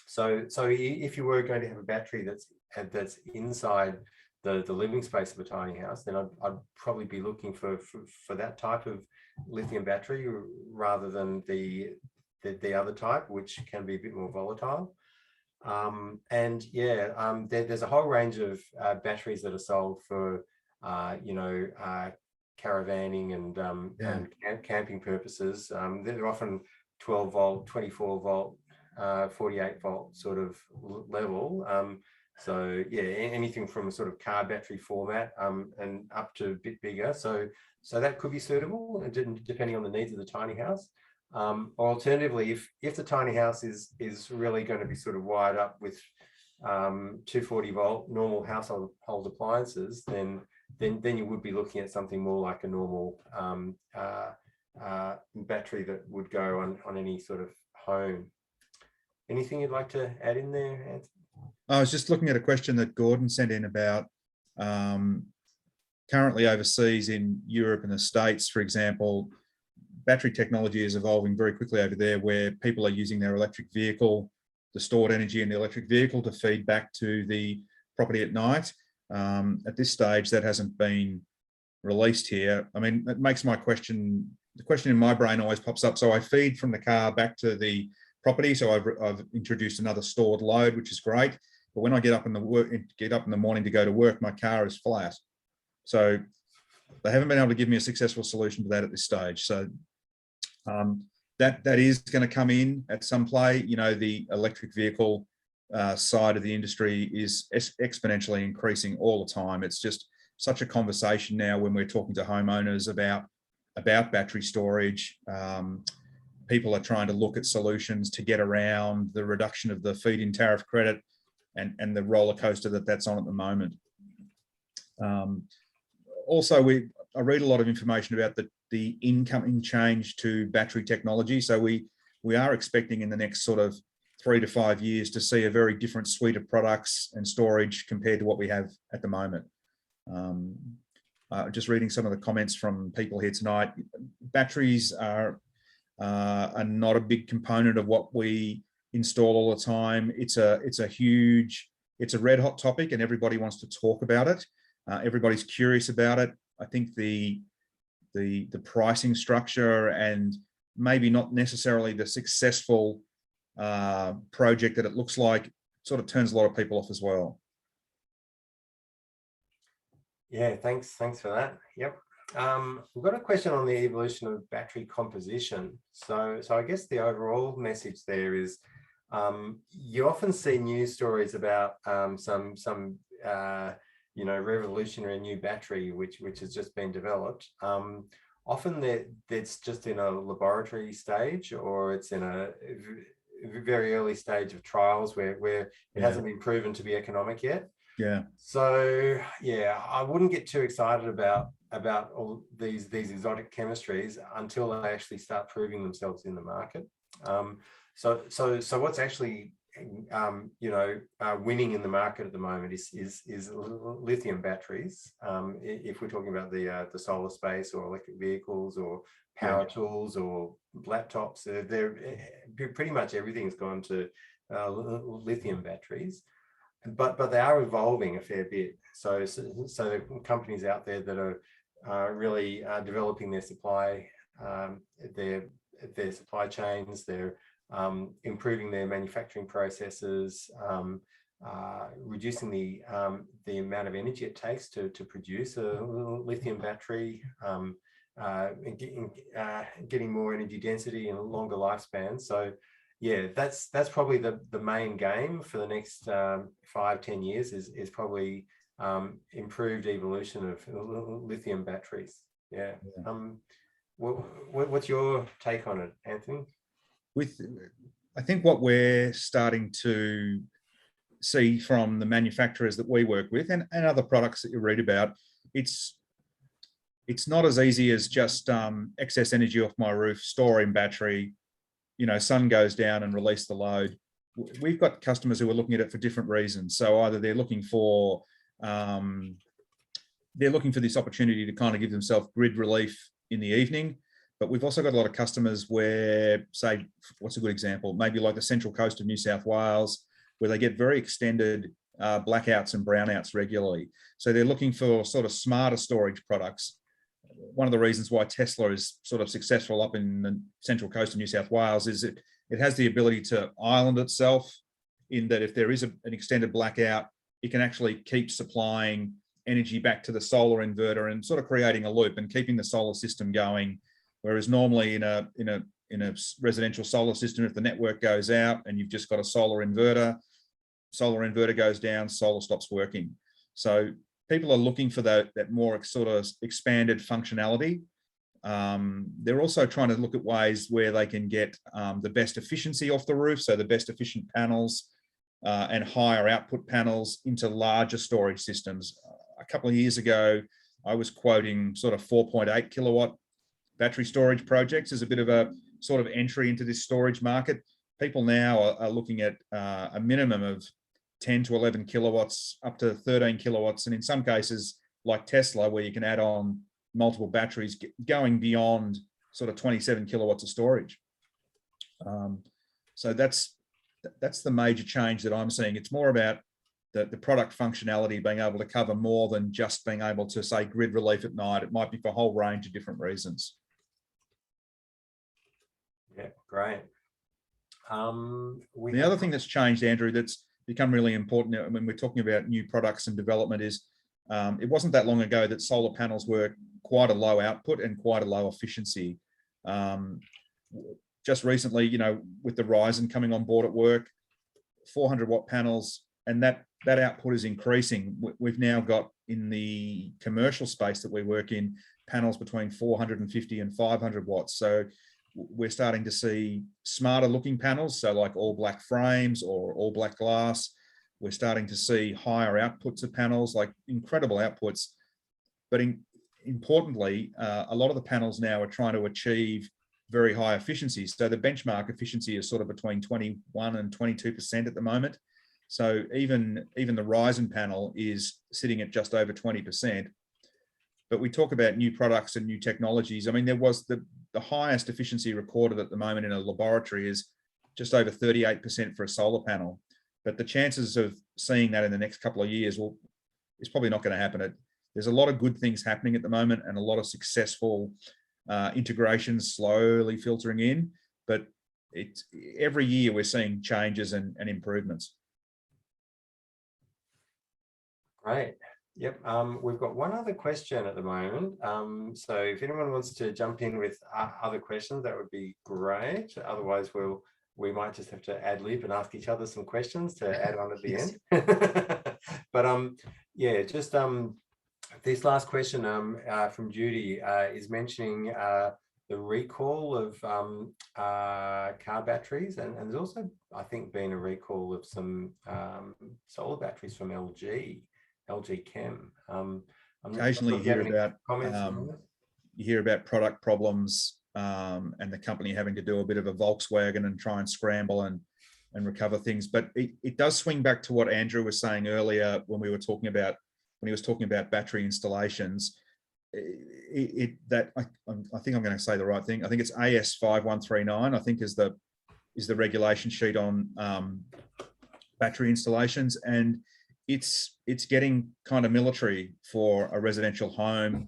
So if you were going to have a battery that's inside the living space of a tiny house, then I'd probably be looking for that type of lithium battery rather than the other type, which can be a bit more volatile. There's a whole range of batteries that are sold for caravanning and camping purposes. They're often 12 volt, 24 volt, 48 volt sort of level. So yeah, anything from a sort of car battery format and up to a bit bigger. So that could be suitable depending on the needs of the tiny house. Or alternatively, if the tiny house is really going to be sort of wired up with 240 volt normal household appliances, then you would be looking at something more like a normal battery that would go on any sort of home. Anything you'd like to add in there, Anthony? I was just looking at a question that Gordon sent in about currently overseas in Europe and the States, for example. Battery technology is evolving very quickly over there, where people are using their electric vehicle, the stored energy in the electric vehicle, to feed back to the property at night. At this stage, that hasn't been released here. I mean, that makes the question in my brain always pops up. So I feed from the car back to the property. So I've introduced another stored load, which is great. But when I get up in the morning to go to work, my car is flat. So they haven't been able to give me a successful solution to that at this stage. So that is going to come in at some play. You know, the electric vehicle side of the industry is exponentially increasing all the time. It's just such a conversation now when we're talking to homeowners about battery storage. People are trying to look at solutions to get around the reduction of the feed-in tariff credit and the roller coaster that's on at the moment. Also, I read a lot of information about the incoming change to battery technology. So we are expecting in the next sort of 3 to 5 years to see a very different suite of products and storage compared to what we have at the moment. Just reading some of the comments from people here tonight, batteries are not a big component of what we install all the time. It's a red hot topic, and everybody wants to talk about it. Everybody's curious about it. I think the pricing structure and maybe not necessarily the successful project that it looks like sort of turns a lot of people off as well. Yeah, thanks for that. Yep. We've got a question on the evolution of battery composition. So I guess the overall message there is you often see news stories about some revolutionary new battery which has just been developed. Often that's just in a laboratory stage, or it's in a very early stage of trials where it hasn't been proven to be economic yet. Yeah. So yeah, I wouldn't get too excited about all these exotic chemistries until they actually start proving themselves in the market. So what's actually winning in the market at the moment is lithium batteries. If we're talking about the solar space or electric vehicles or power tools or laptops, they're pretty much everything's gone to lithium batteries. But they are evolving a fair bit. So there are companies out there that are really developing their supply chains. They're improving their manufacturing processes, reducing the amount of energy it takes to produce a lithium battery, getting more energy density and a longer lifespan. So yeah, that's probably the main game for the next 5-10 years is probably improved evolution of lithium batteries. Yeah. What's your take on it, Anthony? I think what we're starting to see from the manufacturers that we work with and other products that you read about, it's not as easy as just excess energy off my roof, store in battery, sun goes down and release the load. We've got customers who are looking at it for different reasons. So either they're looking for this opportunity to kind of give themselves grid relief in the evening. But we've also got a lot of customers where, say, what's a good example? Maybe like the Central Coast of New South Wales, where they get very extended blackouts and brownouts regularly. So they're looking for sort of smarter storage products. One of the reasons why Tesla is sort of successful up in the Central Coast of New South Wales is it has the ability to island itself, in that if there is an extended blackout, it can actually keep supplying energy back to the solar inverter and sort of creating a loop and keeping the solar system going. Whereas normally in a residential solar system, if the network goes out and you've just got a solar inverter goes down, solar stops working. So people are looking for that more sort of expanded functionality. They're also trying to look at ways where they can get the best efficiency off the roof, so the best efficient panels and higher output panels into larger storage systems. A couple of years ago, I was quoting sort of 4.8 kilowatt battery storage projects as a bit of a sort of entry into this storage market. People now are looking at a minimum of 10 to 11 kilowatts up to 13 kilowatts. And in some cases, like Tesla, where you can add on multiple batteries, going beyond sort of 27 kilowatts of storage. So that's the major change that I'm seeing. It's more about the product functionality being able to cover more than just being able to say grid relief at night. It might be for a whole range of different reasons. Yeah, great. The other thing that's changed, Andrew, that's become really important when we're talking about new products and development is it wasn't that long ago that solar panels were quite a low output and quite a low efficiency. just recently, you know, with the Ryzen coming on board at work, 400 watt panels, and that output is increasing. We've now got, in the commercial space that we work in, panels between 450 and 500 watts. So we're starting to see smarter looking panels, so like all black frames or all black glass. We're starting to see higher outputs of panels, like incredible outputs. But importantly, a lot of the panels now are trying to achieve very high efficiencies. So the benchmark efficiency is sort of between 21 and 22% at the moment. So even the Ryzen panel is sitting at just over 20%. But we talk about new products and new technologies. I mean, there was the highest efficiency recorded at the moment in a laboratory is just over 38% for a solar panel. But the chances of seeing that in the next couple of years is probably not going to happen. There's a lot of good things happening at the moment and a lot of successful integrations slowly filtering in. But every year we're seeing changes and improvements. Great. Yep. We've got one other question at the moment. So if anyone wants to jump in with other questions, that would be great. Otherwise, we might just have to ad lib and ask each other some questions to add on at the end. But yeah, just this last question from Judy is mentioning the recall of car batteries, and there's also, I think, been a recall of some solar batteries from LG Chem. Occasionally you hear about product problems and the company having to do a bit of a Volkswagen and try and scramble and recover things. But it does swing back to what Andrew was saying earlier when he was talking about battery installations. I think I'm going to say the right thing. I think it's AS5139. I think is the regulation sheet on battery installations, and it's getting kind of military for a residential home.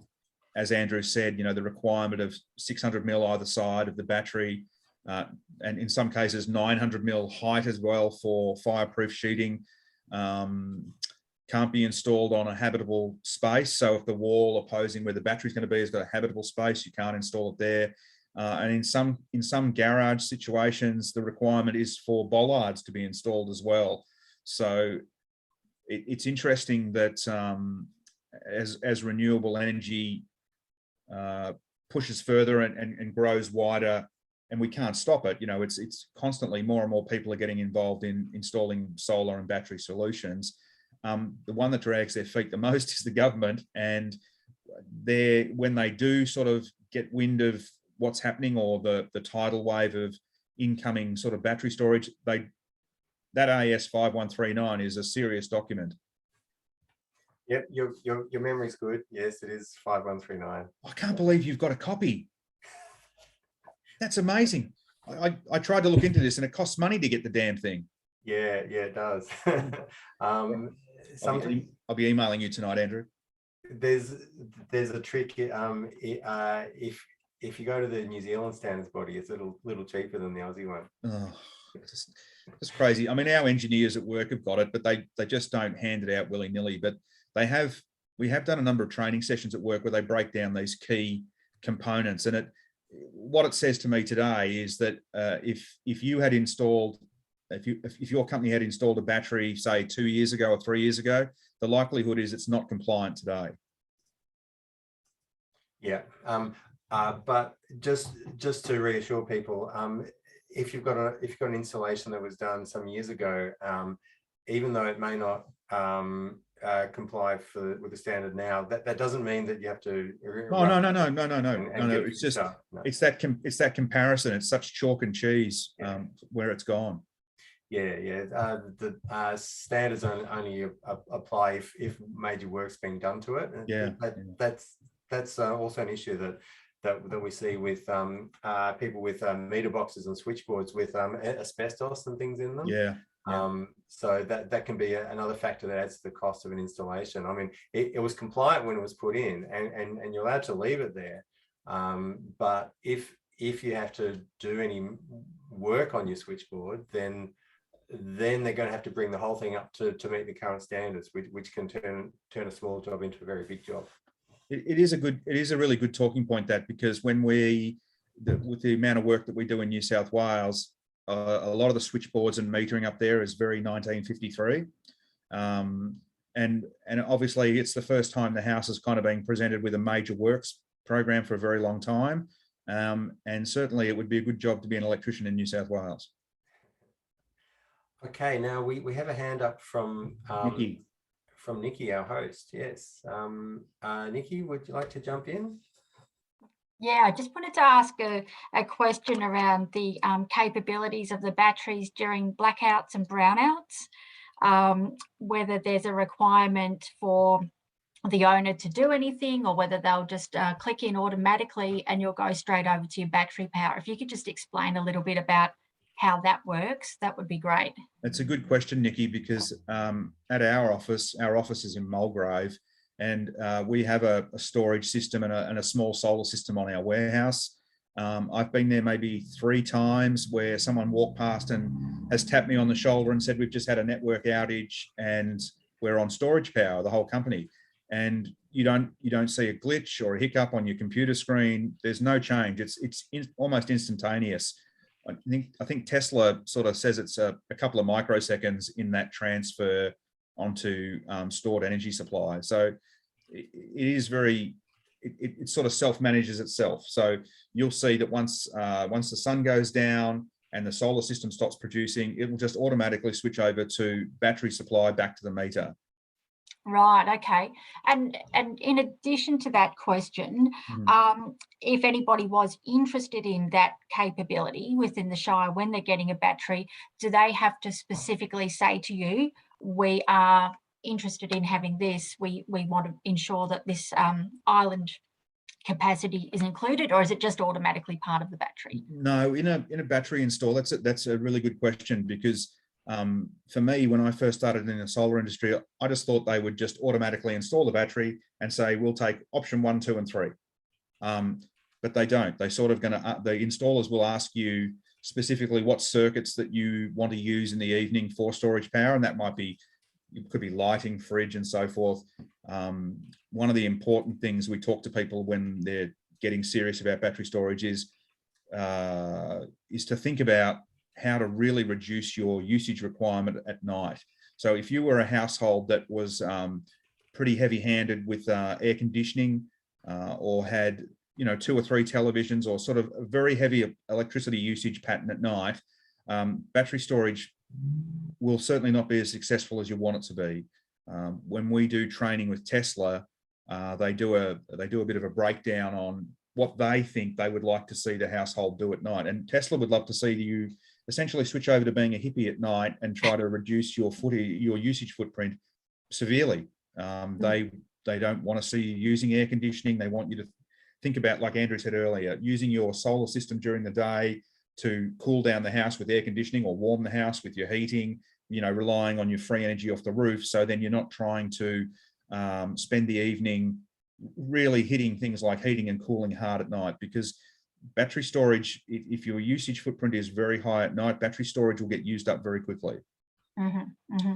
As Andrew said, you know, the requirement of 600 mil either side of the battery, and in some cases 900 mil height as well for fireproof sheeting. Can't be installed on a habitable space. So if the wall opposing where the battery is going to be has got a habitable space, you can't install it there. And in some garage situations, the requirement is for bollards to be installed as well. So it's interesting that as renewable energy pushes further and grows wider, and we can't stop it, you know, it's constantly more and more people are getting involved in installing solar and battery solutions. The one that drags their feet the most is the government, and when they do sort of get wind of what's happening or the tidal wave of incoming sort of battery storage, that AS5139 is a serious document. Yep, your memory's good. Yes, it is 5139. I can't believe you've got a copy. That's amazing. I tried to look into this, and it costs money to get the damn thing. Yeah, it does. I'll be emailing you tonight, Andrew. There's a trick. If you go to the New Zealand standards body, it's a little cheaper than the Aussie one. Oh, it's crazy. I mean, our engineers at work have got it, but they just don't hand it out willy-nilly. But we have done a number of training sessions at work where they break down these key components, and what it says to me today is that if you had installed, if your company had installed a battery, say 2 years ago or 3 years ago, the likelihood is it's not compliant today. Yeah, but just to reassure people, if you've got an installation that was done some years ago, even though it may not comply with the standard now, that doesn't mean that you have to. No. It's just it's that comparison. It's such chalk and cheese where it's gone. Yeah. The standards only apply if major work's being done to it. Yeah, that's also an issue that we see with people with meter boxes and switchboards with asbestos and things in them. Yeah. So that can be another factor that adds to the cost of an installation. I mean, it was compliant when it was put in, and you're allowed to leave it there. But if you have to do any work on your switchboard, then they're going to have to bring the whole thing up to meet the current standards, which can turn a small job into a very big job. It is a really good talking point, that, because when we with the amount of work that we do in New South Wales, a lot of the switchboards and metering up there is very 1953. And obviously it's the first time the house has kind of been presented with a major works program for a very long time. And certainly it would be a good job to be an electrician in New South Wales. Okay, now we have a hand up from Nikki. From Nikki, our host. Yes. Nikki, would you like to jump in? Yeah, I just wanted to ask a question around the capabilities of the batteries during blackouts and brownouts, whether there's a requirement for the owner to do anything, or whether they'll just click in automatically and you'll go straight over to your battery power. If you could just explain a little bit about how that works, that would be great. It's a good question, Nikki, because at our office is in Mulgrave, and we have a storage system and a small solar system on our warehouse. I've been there maybe 3 times where someone walked past and has tapped me on the shoulder and said, we've just had a network outage and we're on storage power, the whole company. And you don't see a glitch or a hiccup on your computer screen. There's no change. It's almost instantaneous. I think Tesla sort of says it's a couple of microseconds in that transfer onto stored energy supply. So it is very, it sort of self-manages itself. So you'll see that once the sun goes down and the solar system stops producing, it will just automatically switch over to battery supply back to the meter. Right, okay. And in addition to that question, if anybody was interested in that capability within the Shire when they're getting a battery, do they have to specifically say to you, we are interested in having this, we want to ensure that this island capacity is included, or is it just automatically part of the battery? No, in a battery install, that's a really good question, because for me, when I first started in the solar industry, I just thought they would just automatically install the battery and say, we'll take option 1, 2, and 3. But they don't. They sort of the installers will ask you specifically what circuits that you want to use in the evening for storage power. And that it could be lighting, fridge, and so forth. One of the important things we talk to people when they're getting serious about battery storage is to think about how to really reduce your usage requirement at night. So if you were a household that was pretty heavy-handed with air conditioning or had 2 or 3 televisions, or sort of a very heavy electricity usage pattern at night, battery storage will certainly not be as successful as you want it to be. When we do training with Tesla, they do a bit of a breakdown on what they think they would like to see the household do at night. And Tesla would love to see you essentially switch over to being a hippie at night and try to reduce your usage footprint severely. They don't want to see you using air conditioning. They want you to think about, like Andrew said earlier, using your solar system during the day to cool down the house with air conditioning, or warm the house with your heating, relying on your free energy off the roof. So then you're not trying to spend the evening really hitting things like heating and cooling hard at night, because battery storage, if your usage footprint is very high at night, battery storage will get used up very quickly. And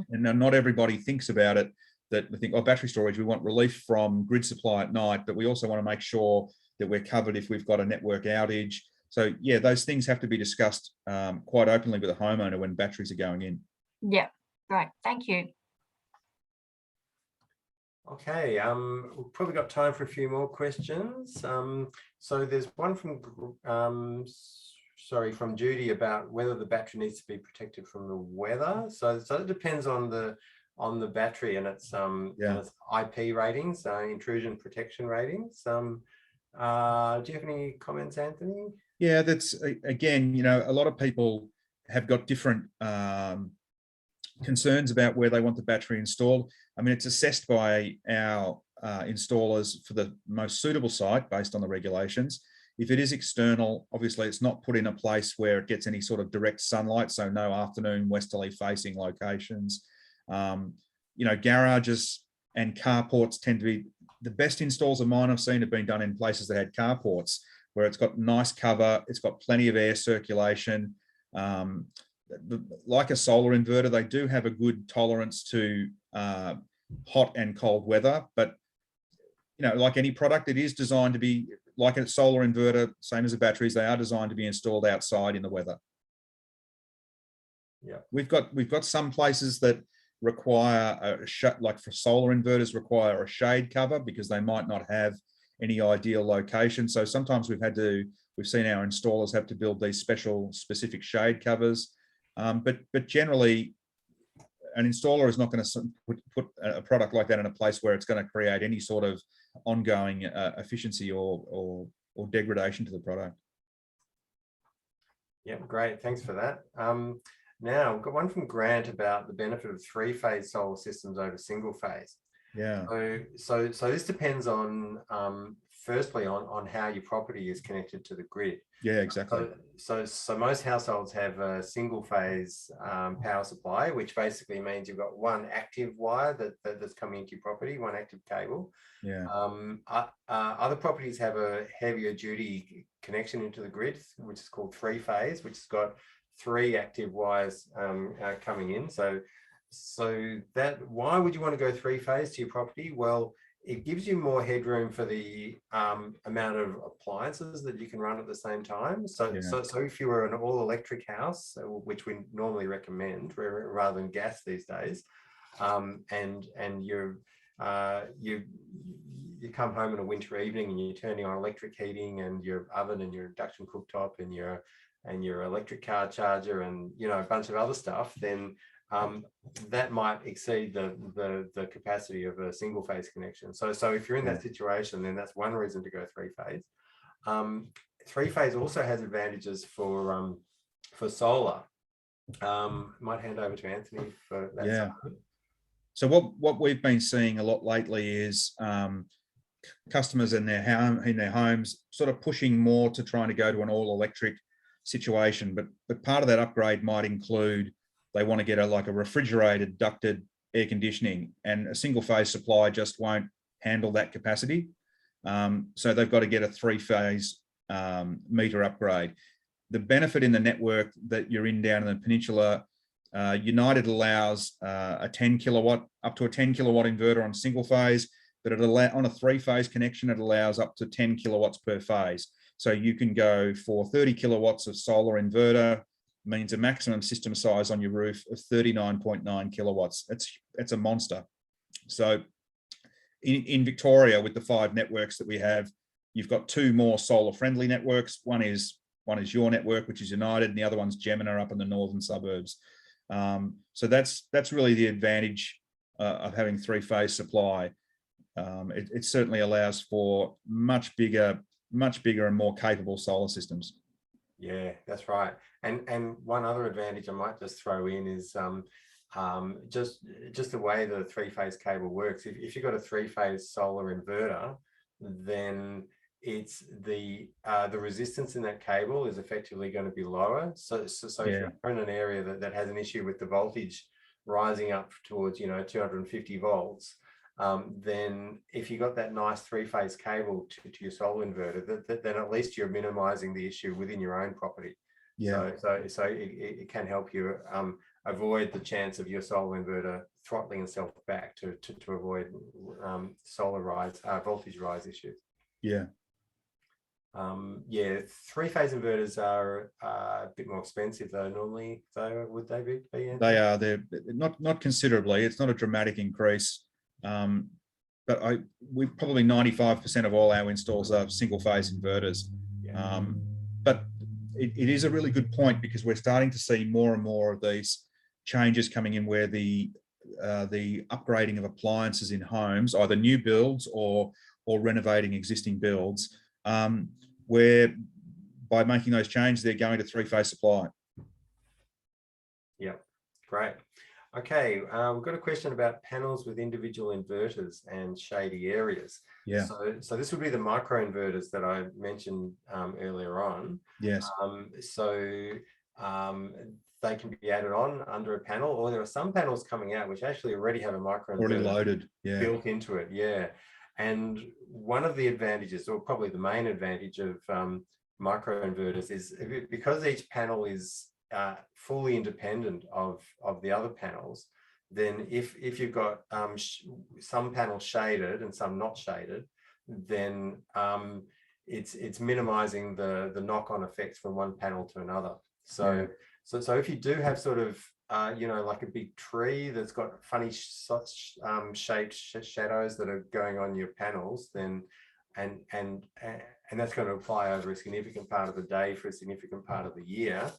now not everybody thinks about it, that they think, oh, battery storage, we want relief from grid supply at night, but we also want to make sure that we're covered if we've got a network outage. So yeah, those things have to be discussed quite openly with a homeowner when batteries are going in. Yeah, great, thank you. Okay, we've probably got time for a few more questions. So there's one from Judy about whether the battery needs to be protected from the weather. So it depends on the battery and its IP ratings, intrusion protection ratings. Do you have any comments, Anthony? Yeah, that's, again, a lot of people have got different concerns about where they want the battery installed. I mean, it's assessed by our installers for the most suitable site based on the regulations. If it is external, obviously it's not put in a place where it gets any sort of direct sunlight, so no afternoon westerly facing locations. Garages and carports tend to be, the best installs of mine I've seen have been done in places that had carports, where it's got nice cover, it's got plenty of air circulation. Like a solar inverter, they do have a good tolerance to hot and cold weather, but like any product, it is designed to be like a solar inverter, same as the batteries, they are designed to be installed outside in the weather. Yeah, we've got some places that require like for solar inverters require a shade cover because they might not have any ideal location. So sometimes we've seen our installers have to build these specific shade covers. But generally, an installer is not going to put a product like that in a place where it's going to create any sort of ongoing efficiency or degradation to the product. Yeah, great. Thanks for that. Now, we've got one from Grant about the benefit of three-phase solar systems over single-phase. Yeah. So this depends on, firstly, on how your property is connected to the grid. Yeah, exactly. So most households have a single-phase power supply, which basically means you've got one active wire that's coming into your property, one active cable. Yeah. Other properties have a heavier duty connection into the grid, which is called three-phase, which has got 3 active wires coming in. So that, why would you want to go three-phase to your property? Well, it gives you more headroom for the amount of appliances that you can run at the same time. So if you were an all-electric house, which we normally recommend rather than gas these days, and you come home on a winter evening and you're turning on electric heating and your oven and your induction cooktop and your electric car charger and a bunch of other stuff, then that might exceed the capacity of a single phase connection. So if you're in that situation, then that's one reason to go three-phase. Three-phase also has advantages for solar. Might hand over to Anthony for that. Yeah. So what we've been seeing a lot lately is customers in their homes sort of pushing more to trying to go to an all-electric situation, but part of that upgrade might include they want to get a refrigerated ducted air conditioning, and a single phase supply just won't handle that capacity. So they've got to get a three-phase meter upgrade. The benefit in the network that you're in down in the peninsula, United allows a 10 kilowatt, up to a 10 kilowatt inverter on single phase, but on a three-phase connection, it allows up to 10 kilowatts per phase. So you can go for 30 kilowatts of solar inverter, means a maximum system size on your roof of 39.9 kilowatts. It's a monster. So in Victoria, with the 5 networks that we have, you've got 2 more solar friendly networks. One is your network, which is United, and the other one's Gemina up in the northern suburbs. So that's really the advantage of having three-phase supply. It certainly allows for much bigger and more capable solar systems. Yeah, that's right. And one other advantage I might just throw in is just the way the three-phase cable works. If you've got a three-phase solar inverter, then it's the resistance in that cable is effectively going to be lower. So if you're in an area that has an issue with the voltage rising up towards 250 volts, then if you got that nice three-phase cable to your solar inverter, then at least you're minimizing the issue within your own property. So it can help you avoid the chance of your solar inverter throttling itself back to avoid voltage rise issues. Three-phase inverters are a bit more expensive though normally, so would they be? They are. They're not considerably. It's not a dramatic increase. But we probably 95% of all our installs are single-phase inverters. But it is a really good point, because we're starting to see more and more of these changes coming in where the upgrading of appliances in homes, either new builds or renovating existing builds, where by making those changes, they're going to three-phase supply. Yeah, great. Okay, we've got a question about panels with individual inverters and shady areas. Yeah. So this would be the micro inverters that I mentioned earlier on. Yes. They can be added on under a panel, or there are some panels coming out which actually already have a micro inverter loaded, built into it. Yeah. And one of the advantages, or probably the main advantage of micro inverters, is because each panel is fully independent of the other panels, then if you've got some panels shaded and some not shaded, then it's minimizing the knock-on effects from one panel to another. So so if you do have sort of you know, like a big tree that's got funny shaped shadows that are going on your panels, then and that's going to apply over a significant part of the day for a significant part of the year,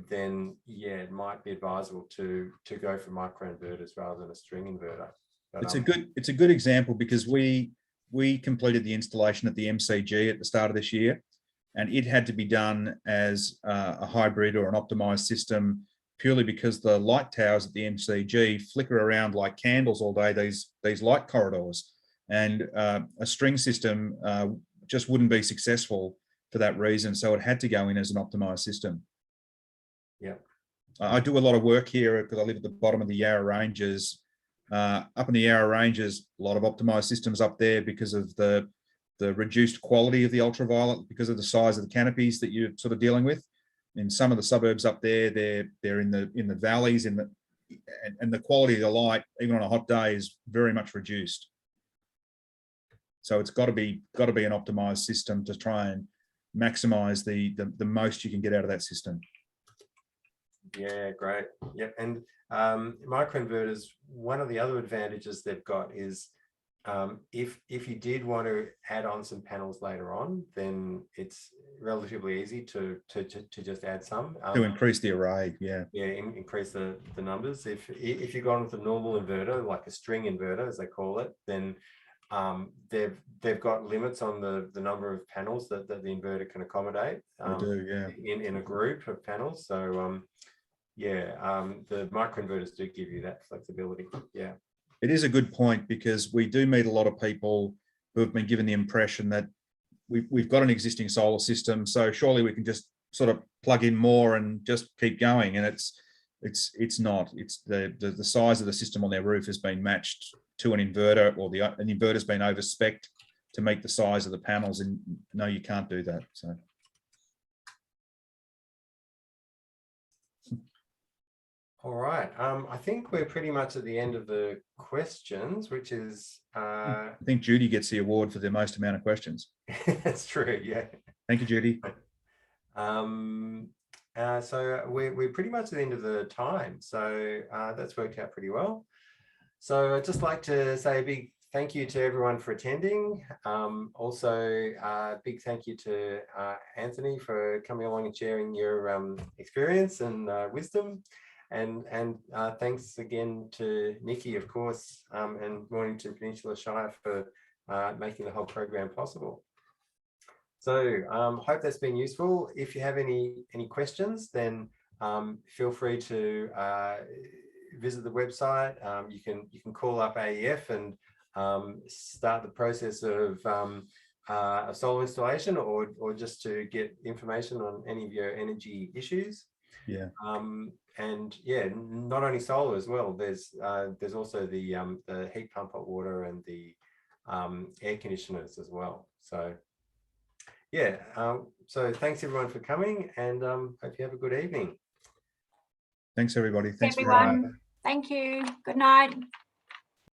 then yeah, it might be advisable to go for microinverters rather than a string inverter. But, it's a good example, because we completed the installation at the MCG at the start of this year, and it had to be done as a hybrid or an optimized system, purely because the light towers at the MCG flicker around like candles all day, these light corridors, and a string system just wouldn't be successful for that reason. So it had to go in as an optimized system. Yeah, I do a lot of work here because I live at the bottom of the Yarra Ranges. Up in the Yarra Ranges, a lot of optimized systems up there because of the reduced quality of the ultraviolet, because of the size of the canopies that you're sort of dealing with. In some of the suburbs up there, they're in the valleys, and the quality of the light, even on a hot day, is very much reduced. So it's got to be an optimized system to try and maximize the most you can get out of that system. Yeah, great. Yep. And microinverters, one of the other advantages they've got is if you did want to add on some panels later on, then it's relatively easy to just add some. To increase the array, yeah. Yeah, increase the numbers. If you've gone with a normal inverter, like a string inverter, as they call it, then they've got limits on the number of panels that the inverter can accommodate. They do, yeah. In a group of panels. So the microinverters do give you that flexibility. Yeah. It is a good point, because we do meet a lot of people who have been given the impression that we've got an existing solar system, so surely we can just sort of plug in more and just keep going. And it's not. It's the size of the system on their roof has been matched to an inverter, or an inverter's been over-spec'd to meet the size of the panels, and no, you can't do that. So. All right. I think we're pretty much at the end of the questions, which is... I think Judy gets the award for the most amount of questions. That's true, yeah. Thank you, Judy. So we're pretty much at the end of the time. So that's worked out pretty well. So I'd just like to say a big thank you to everyone for attending. Also, a big thank you to Anthony for coming along and sharing your experience and wisdom. And thanks again to Nikki, of course, and Mornington Peninsula Shire for making the whole program possible. So hope that's been useful. If you have any questions, then feel free to visit the website. You can call up AEF and start the process of a solar installation, or just to get information on any of your energy issues. Yeah. And yeah, not only solar as well. There's also the heat pump, hot water, and the air conditioners as well. So yeah, so thanks everyone for coming, and hope you have a good evening. Thanks everybody. Thanks everyone. Thank you. Good night.